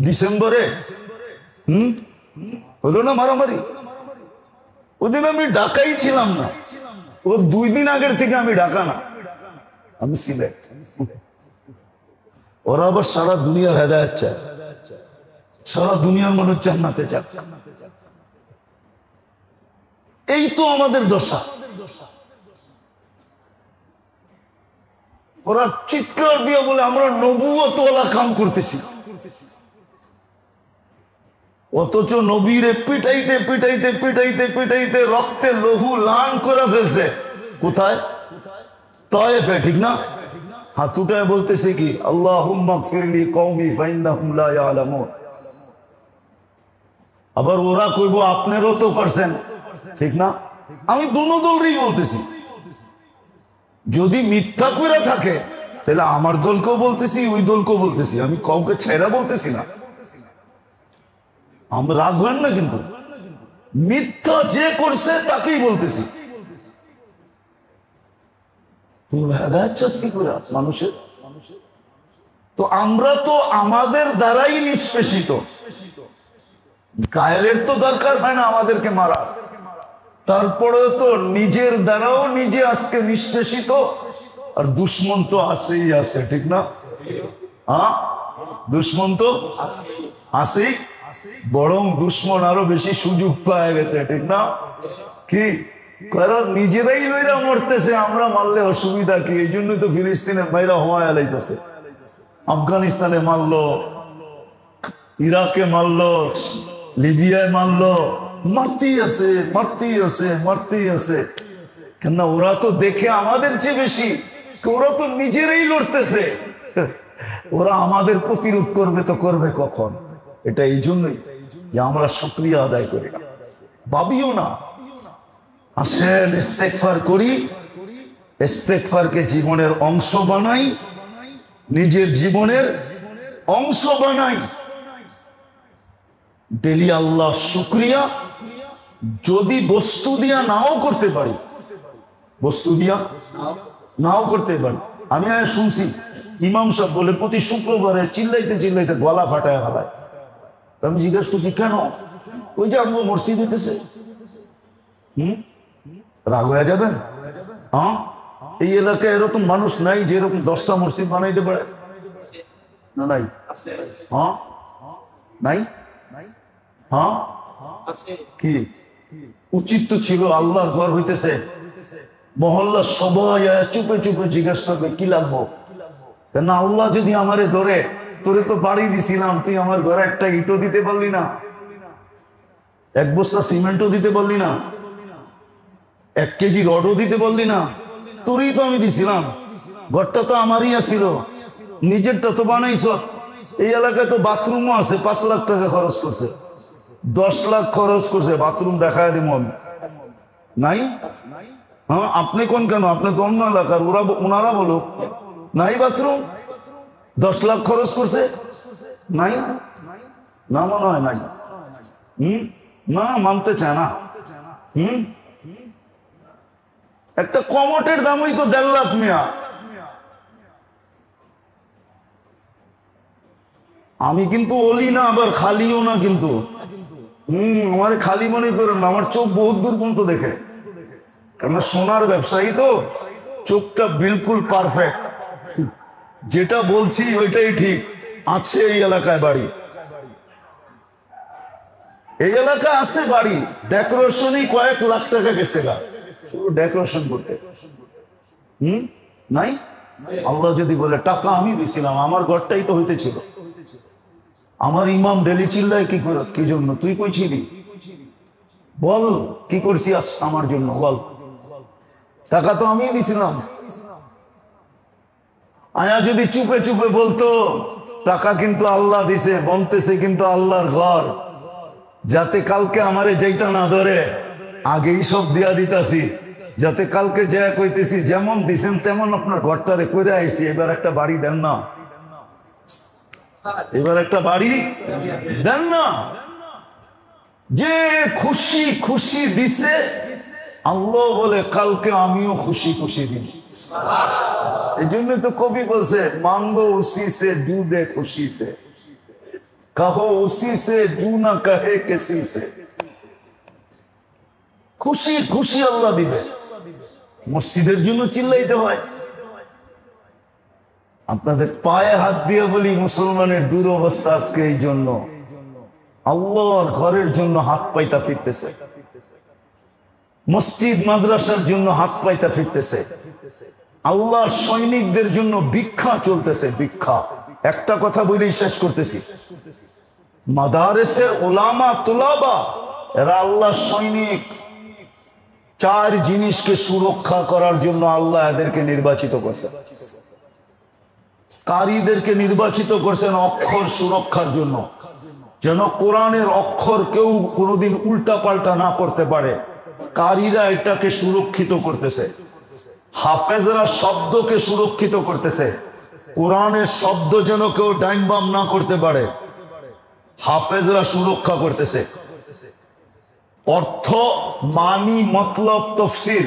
ডিসেম্বরে হইল না মারামারি। ওদিন আমি ঢাকাই ছিলাম না। ওর 2 দিন আগের থেকে আমি ঢাকা না, আমি সিলেট। ওরা আবার সারা দুনিয়ার হেদায়েত চায়, সারা দুনিয়ার মানুষ জান্নাতে যাক। এই তো আমাদের দশা। ওরা চিৎকার দিয়ে বলে আমরা নবুয়তওয়ালা কাম করতেছি। অথচ নবীরে পিটাইতে পিটাইতে পিটাইতে পিটাইতে রক্তে লহু লান করে ফেলছে। কোথায়? তায়েফে, ঠিক না? হাতুটায় বলতেছে কি, আল্লাহুম্মা গফিরলি কওমি ফাইন্নাহুম লা ইয়ালামুন। আবার ওরা কইব আপনারও তো করছেন, ঠিক না? আমি দুনো দলরই বলতেছি। যদি মিথ্যা করে থাকে তাহলে আমার দলকেও বলতেছি, ওই দলকেও বলতেছি, আমি কাউকে ছেড়া বলতেছি না। আমরা রাখবেন না, কিন্তু মিথ্যা যে করছে তাকেই বলতেছি। মানুষের তো আমরা তো আমাদের দ্বারাই নিষ্পেষিত। গায়ের তো দরকার হয় না আমাদেরকে মারা, তারপরে তো নিজের দ্বারাও নিজে আজকে নিষ্পেষিত। আর দুশ্মন তো আসেই আছে, ঠিক না? হ্যাঁ, দুশ্মন তো আসেই, বরং দুশ্মন আরো বেশি সুযোগ পায় গেছে, ঠিক না? কি কারণ নিজেরাই লইরা মরতেছে, আমরা মারলে অসুবিধা কি? এই জন্যই তো ফিলিস্তিনে বাইরা হওয়া এলাইতেছে, আফগানিস্তানে মারলো, ইরাকে মারলো, লিবিয়ায় মারলো, মারতেই আছে মারতেই আছে মারতেই আছে। কেন? ওরা তো দেখে আমাদের চেয়ে বেশি, ওরা তো নিজেরাই লড়তেছে। ওরা আমাদের প্রতিরোধ করবে তো করবে কখন? এটা এই জন্যই যে আমরা শুকরিয়া আদায় করি না, ভাবিও না। আসেন ইস্তেগফার করি, ইস্তেগফারকে জীবনের অংশ বানাই, নিজের জীবনের অংশ বানাই। ডেলি আল্লাহ শুকরিয়া। যদি বস্তু দিয়া নাও করতে পারি, বস্তু দিয়া নাও করতে পারি। আমি শুনছি ইমাম সাহেব বলে প্রতি শুক্রবারে চিল্লাইতে চিল্লাইতে গলা ফাটায় ফেলায়। আমি জিজ্ঞাসা করছি কেন? ওই যে আমরা মসজিদ হইতেছে। রাগ হয়ে যাবেন? হ্যাঁ, এই এলাকায় এরকম মানুষ নাই যে এরকম 10টা মসজিদ বানাইতে পারে না? নাই? হ্যাঁ, নাই? হ্যাঁ, কি উচিত তো ছিল, আল্লাহর ঘর হইতেছে, মহল্লা সবাই চুপে চুপে জিজ্ঞাসা করবে কি লাগবো। কেন? আল্লাহ যদি আমারে ধরে, তোরে তো বাড়ি দিছিলাম, তুই আমার ঘরে একটা ইটও দিতে পারলি না, এক বস্তা সিমেন্টও দিতে পারলি না, 1 কেজি রডও দিতে পারলি না, তোরই তো আমি দিছিলাম, ঘরটা তো আমারই আসিল, নিজেরটা তো বানাইছ। এই এলাকায় তো বাথরুমও আছে, 5 লাখ টাকা খরচ করছে, 10 লাখ খরচ করছে, বাথরুম দেখায় দিব আমি। নাই? হ্যাঁ, আপনি কোন কেন? আপনি তো অন্য এলাকার, ওনারা বলো নাই বাথরুম, 10 লাখ খরচ করছে, নাই? না, মনে হয় নাই। না, মানতে চায় না। একটা কমোটের দামই তো 1.5 লাখ মিয়া। আমি কিন্তু ওলি না, আবার খালিও না, কিন্তু আমার খালি মনে করেন না, আমার চোখ বহুত দূর পর্যন্ত দেখে, কারণ সোনার ব্যবসায়ী তো, চোখটা বিলকুল পারফেক্ট। যেটা বলছি ওইটাই ঠিক আছে। এই এলাকায় বাড়ি, এই এলাকা আছে বাড়ি, ডেকোরেশনই কয়েক লাখ টাকা গেছে গা, শুধু ডেকোরেশন করতে। নাই? আল্লাহ যদি বলে টাকা আমি দিছিলাম, আমার ঘরটাই তো হইতেছিল। আমার ইমাম ডেলি চিল্লায় কি করে, কি জন্য? তুই কইছিলি বল, কি করছি আমার জন্য বল। টাকা তো আমি দিছিলাম। আয়া যদি চুপে চুপে বলতো টাকা কিন্তু আল্লাহ দিছে, বলতেছে কিন্তু আল্লাহর ঘর, যাতে কালকে আমারে যেটা না ধরে আগেই সব দিয়া দিতাছি, যাতে কালকে যা কইতেছি যেমন দিছেন তেমন আপনার ঘরটারে করে আইছি, এবার একটা বাড়ি দেন না, এবার একটা বাড়ি দেন না। যে খুশি খুশি দিছে, আল্লাহ বলে কালকে আমিও খুশি খুশি দিব। এই জন্য তো কবি বলছে, মাঙ্গো উসি সে জু দে খুশি সে, কাহো উসি সে জু না কহে কিসি সে। খুশি খুশি আল্লাহ দিবে। মসজিদের জন্য চিল্লাইতে হয়। আপনাদের পায়ে হাত দিয়ে বলি, মুসলমানের দুরবস্থা আজকে এই জন্য, আল্লাহর ঘরের জন্য হাত পাইতা ফিরতেছে, মসজিদ মাদ্রাসার জন্য হাত পাইতা ফিরতেছে, আল্লাহর সৈনিকদের জন্য ভিক্ষা চলতেছে, ভিক্ষা। একটা কথা বলেই শেষ করতেছি, মাদারেসের ওলামা তুলাবা এরা আল্লাহর সৈনিক। চার জিনিসকে সুরক্ষা করার জন্য আল্লাহ এদেরকে নির্বাচিত করছেন। কারীদেরকে নির্বাচিত করছেন অক্ষর সুরক্ষার জন্য, যেন কোরআনের অক্ষর কেউ কোনোদিন উল্টা পাল্টা না করতে পারে। কারীরা এটাকে সুরক্ষিত করতেছে। হাফেজরা শব্দকে সুরক্ষিত করতেছে, কোরআনের শব্দ যেন কেউ ডাইন বাম না করতে পারে, হাফেজরা সুরক্ষা করতেছে। অর্থ মানি মতলব তফসির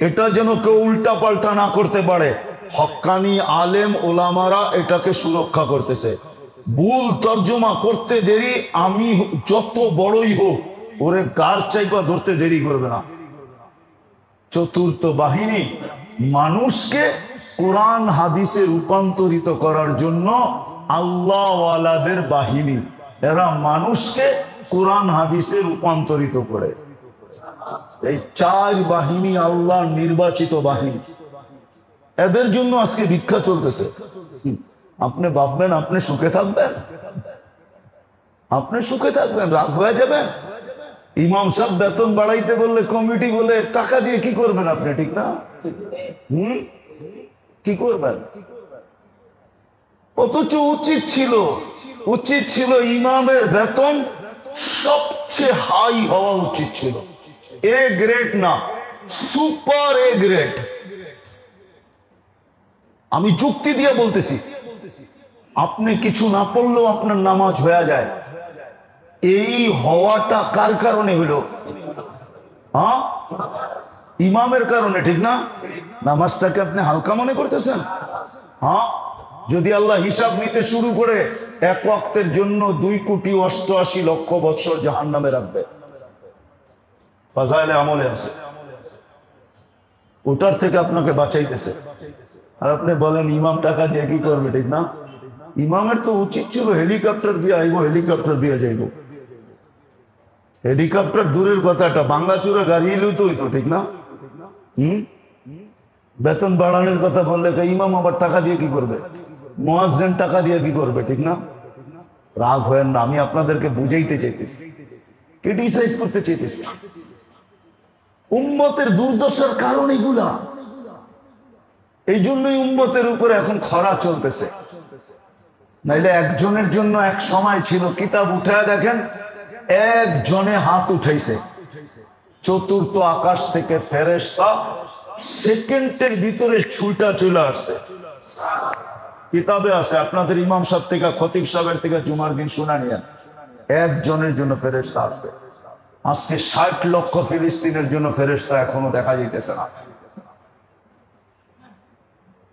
এটা যেন কেউ উল্টা পাল্টা না করতে পারে, হক্কানি আলেম ওলামারা এটাকে সুরক্ষা করতেছে। ভুল তর্জমা করতে দেরি, আমি যত বড়ই হোক ওরে গার চাইপা ধরতে দেরি করবে না। চতুর্থ বাহিনী মানুষকে কোরআন হাদিসে রূপান্তরিত করার জন্য আল্লাহওয়ালাদের বাহিনী। এরা মানুষকে কোরআন হাদিসে রূপান্তরিত করে। এই চার বাহিনী আল্লাহর নির্বাচিত বাহিনী, এদের জন্য আজকে ভিক্ষা চলতেছে। আপনি ভাববেন আপনি সুখে থাকবেন, আপনি সুখে থাকবেন, রাগ হয়ে যাবেন। ইমাম সাহেব বেতন বাড়াইতে বললে কমিটি বলে টাকা দিয়ে কি করবেন আপনি, ঠিক না? কি করবেন? অথচ উচিত ছিল ইমামের বেতন সবচেয়ে হাই হওয়া উচিত ছিল। এ গ্রেড না, সুপার এ গ্রেড। আমি যুক্তি দিয়ে বলতেছি, আপনি কিছু না পড়লেও আপনার নামাজ হয়ে যায়। এই হওয়াটা কার কারণে হলো? হ্যাঁ, ইমামের কারণে, ঠিক না? নামাজটাকে আপনি হালকা মনে করতেছেন? হ্যাঁ, যদি আল্লাহ হিসাব নিতে শুরু করে এক ওয়াক্তের জন্য 2,88,00,000 বছর জাহান্নামে রাখবে। ফাজাইলে আমলে আছে, ওটার থেকে আপনাকে বাঁচাইতেছে। আর আপনি বলেন ইমাম টাকা দিয়ে কি করবে, ঠিক না? ইমামের তো উচিত ছিল হেলিকপ্টার দিয়ে আইব, হেলিকপ্টার দিয়ে যাইব। হেলিকপ্টার দূরের কথাটা, ভাঙ্গাচুরা গাড়ি এলেও তো হইতো, ঠিক না? বেতন বাড়ানোর কথা বললে ইমাম আবার টাকা দিয়ে কি করবে? মুয়াজ্জিন টাকা দিয়ে কি করবে, ঠিক না? রাগ হয় না, আমি আপনাদেরকে বুঝাইতে চাইতেছি, ক্রিটিসাইজ করতে চাইতেছি। উম্মতের দুর্দশার কারণ এগুলা। এই জন্যই উম্মতের উপরে এখন খরা চলতেছে। নাইলে একজনের জন্য এক সময় ছিল, কিতাব উঠায় দেখেন একজনে হাত উঠাইছে, চতুর্থ আকাশ থেকে ফেরেশতা সেকেন্ডের ভিতরে ছুটা চলে আসছে। কিতাবে আছে, আপনাদের ইমাম সাহেব থেকে খতিব সাহেবের থেকে জুমার দিন শুনা নিয়েন, একজনের জন্য ফেরেশতা আসছে। আজকে 60 লক্ষ ফিলিস্তিনের জন্য ফেরেশতা এখনো দেখা যাইতেছে না।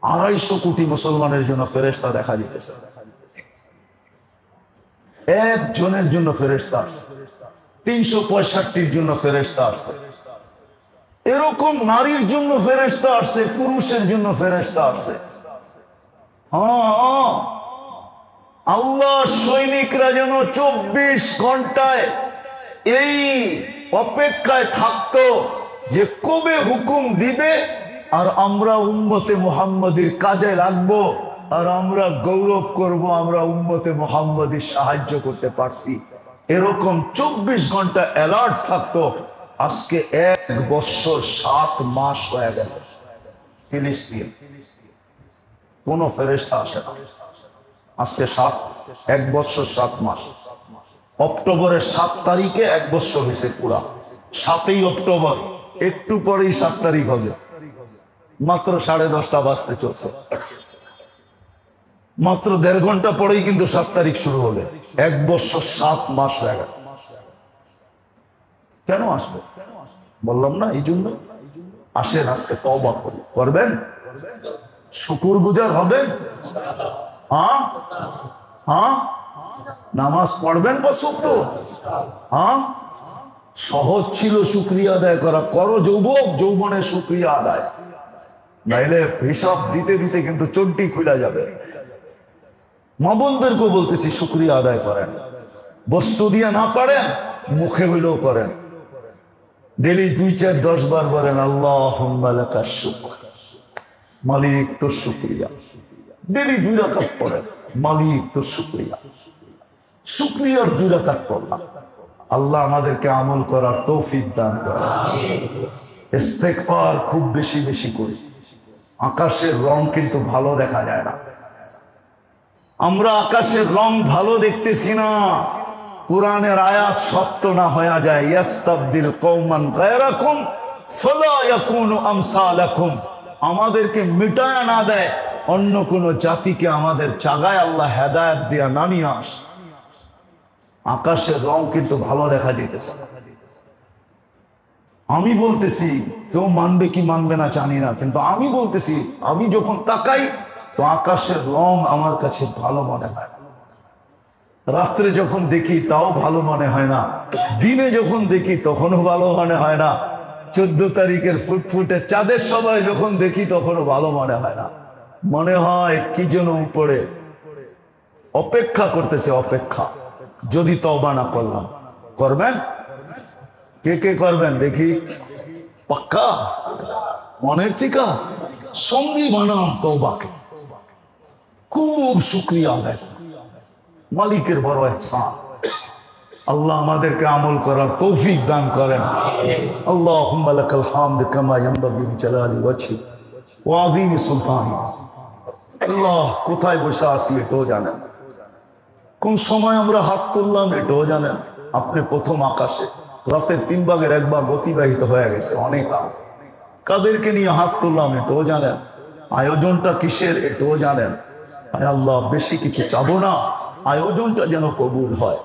250 কোটি মুসলমানের জন্য ফেরেশতা দেখা যাইতেছে, একজনের জন্য ফেরেশতা আসছে। 365 জন্য ফেরেশতা আসছে। এরকম নারীর জন্য ফেরেশতা আসছে, পুরুষের জন্য ফেরেশতা আসছে। আল্লাহ সৈনিকরা যেন 24 ঘন্টায় এই অপেক্ষায় থাকতো যে কবে হুকুম দিবে, আর আমরা উম্মতে মুহাম্মাদির কাজে লাগবো, আর আমরা গৌরব করব আমরা উম্মতে মুহাম্মাদির সাহায্য করতে পারছি। এরকম 24 ঘন্টা অ্যালার্ট থাকতো। আজকে 1 বছর 7 মাস হয়ে গেল, ফিলিস্তিন কোন ফেরেশতা আসে না। আজকে 1 বছর 7 মাস। অক্টোবরের 7 তারিখে 1 বছর হয়েছে পুরা। 7ই অক্টোবর, একটু পরেই 7 তারিখ হবে। মাত্র 10:30 বাজতে চলছে, মাত্র 1.5 ঘন্টা পরেই কিন্তু 7 তারিখ শুরু হবে। 1 বছর 7 মাস হয়ে গেল। কেন আসবে বললাম না, এই জন্য আসেন আজকে তওবা করবেন, শুকরগুজার হবেন। নামাজ পড়বেন বা সুক্ত। সহজ ছিল শুকরিয়া আদায় করা, করো যুবক, যৌবনের শুকরিয়া আদায়, নাইলে হিসাব দিতে দিতে কিন্তু চন্টি খুলে যাবে। মা বোনদেরকেও বলতেছি শুকরিয়া আদায় করেন, বস্তু দিয়ে না পারেন মুখে হইলেও করেন। ডেলি 2, 4, 10 বার বলেন আল্লাহুম্মা লাকাশ শুকর, মালিক তোর শুকরিয়া। ডেলি 2 রাকাত পড়েন, মালিক তোর শুকরিয়া। শুকরিয়ার 2 রাকাত পড়লাম। আল্লাহ আমাদেরকে আমল করার তৌফিক দান করেন। ইস্তেগফার খুব বেশি বেশি করি। আকাশের রং কিন্তু ভালো দেখা যায় না, আমরা আকাশের রং ভালো দেখতেছি না। কুরআনের আয়াত সত্য না হয়ে যায়, ইয়াস্তাবদিল কওমান গায়রাকুম ফালা ইয়াকুনু আমসালাকুম, আমাদেরকে মিটায়া না দেয় অন্য কোন জাতিকে আমাদের জায়গায় আল্লাহ হেদায়েত দিয়া না নিয়ে আস। আকাশের রং কিন্তু ভালো দেখা যেতেছে। আমি বলতেছি, কেউ মানবে কি মানবে না জানি না, কিন্তু আমি বলতেছি, আমি যখন তাকাই তো আকাশের রং আমার কাছে ভালো মনে হয়। রাত্রে যখন দেখি তাও ভালো মনে হয় না, দিনে যখন দেখি তখনও ভালো মনে হয় না, 14 তারিখের ফুটফুটে চাঁদের সময় যখন দেখি তখনও ভালো মনে হয় না। মনে হয় কি যেন উপরে অপেক্ষা করতেছে, অপেক্ষা। যদি তওবা না করলাম, করবেন? কে কে করবেন দেখি? পাক্কা মনের থেকে সঙ্গী বানান তওবাকে। খুব শুকরিয়া আদায়, মালিকের বড় ইহসান। আল্লাহ আমাদেরকে আমল করার তৌফিক দান করেন। আল্লাহুম্মা লাকাল হামদ কামা ইয়ানবাগি বিজালালি ওয়াজহি ওয়া আযীমি সুলতানি। আল্লাহ কোথায় বসে আছি এটাও জানেন, কোন সময় আমরা হাত তুললাম এটাও জানেন। আপনি প্রথম আকাশে, রাতের 3 ভাগের 1 ভাগ অতিবাহিত হয়ে গেছে, অনেক আগে কাদেরকে নিয়ে হাত তুললাম এটাও জানেন, আয়োজনটা কিসের এটাও জানেন। আল্লাহ বেশি কিছু চাবো না, আয়োজনটা যেন কবুল হয়,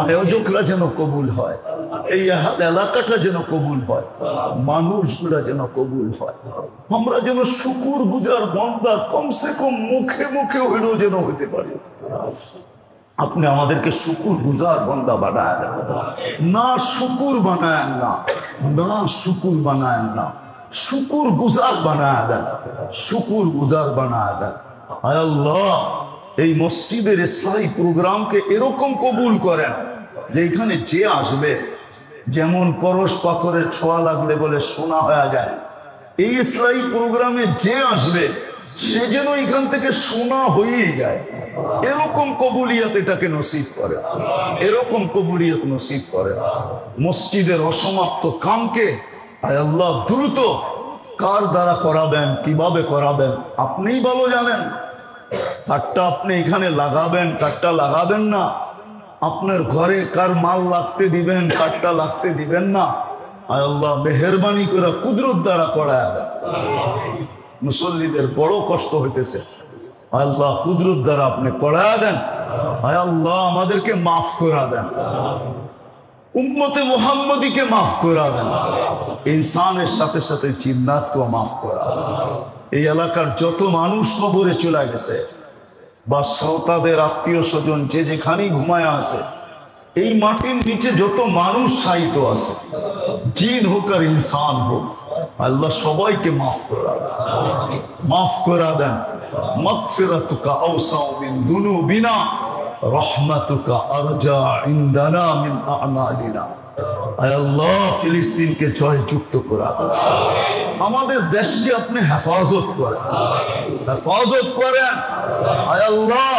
আয়োজকরা যেন কবুল হয়, এই এলাকাটা যেন কবুল হয়, মানুষগুলা যেন কবুল হয়, আমরা যেন শুকুর গুজার বান্দা কমসে কম মুখে মুখে হইলেও যেন হইতে পারি। আপনি আমাদেরকে শুকুর গুজার বান্দা বানায় দেন না, শুকুর বানায় না, না শুকুর বানায় না, শুকুর গুজার বানায় দেন, শুকুর গুজার বানায় দেন। আয় আল্লাহ এই মসজিদের ইসলাহি প্রোগ্রামকে এরকম কবুল করেন যে এখানে যে আসবে, যেমন পরশ পাথরের ছোঁয়া লাগলে বলে সোনা হয়ে যায়, এই ইসলাহি প্রোগ্রামে যে আসবে সে যেন এখান থেকে সোনা হয়েই যায়। এরকম কবুলিয়ত এটাকে নসিব করে, এরকম কবুলিয়ত নসিব করে। মসজিদের অসমাপ্ত কামকে আয় আল্লাহ দ্রুত কার দ্বারা করাবেন, কিভাবে করাবেন আপনিই ভালো জানেন। কারটা আপনি এখানে লাগাবেন, কারটা লাগাবেন না, আপনার ঘরে কার মাল লাগতে দিবেন, কারটা লাগতে দিবেন না। আয় আল্লাহ মেহেরবানি করে কুদরত দ্বারা করায় দেন। মুসল্লিদের বড় কষ্ট হইতেছে, আয় আল্লাহ কুদরত দ্বারা আপনি করায় দেন। আয় আল্লাহ আমাদেরকে মাফ করা দেন, উম্মতে মুহাম্মদীকে মাফ করা দেন, ইনসানের সাথে সাথে জিন্নাতকেও মাফ করা দেন। এই এলাকার যত মানুষ কবরে চলে গেছে বা শ্রোতাদের আত্মীয় স্বজন যে যেখানেই ঘুমায় আছে, এই মাটির নিচে যত মানুষ সাহিত্য আছে, জিন হোক আর ইনসান হোক, আল্লাহ সবাইকে মাফ করা দেন, মাফ করা দেন। মাগফিরাতুকা আওসাউ মিন যুনুবিনা রহমাতুকা আরজা ইনদানা মিন আমালিনা। আয় আল্লাহ ফিলিস্তিনকে জয়যুক্ত করা দেন, আমাদের দেশকে আপনি হেফাজত করেন, হেফাজত করেন। আয় আল্লাহ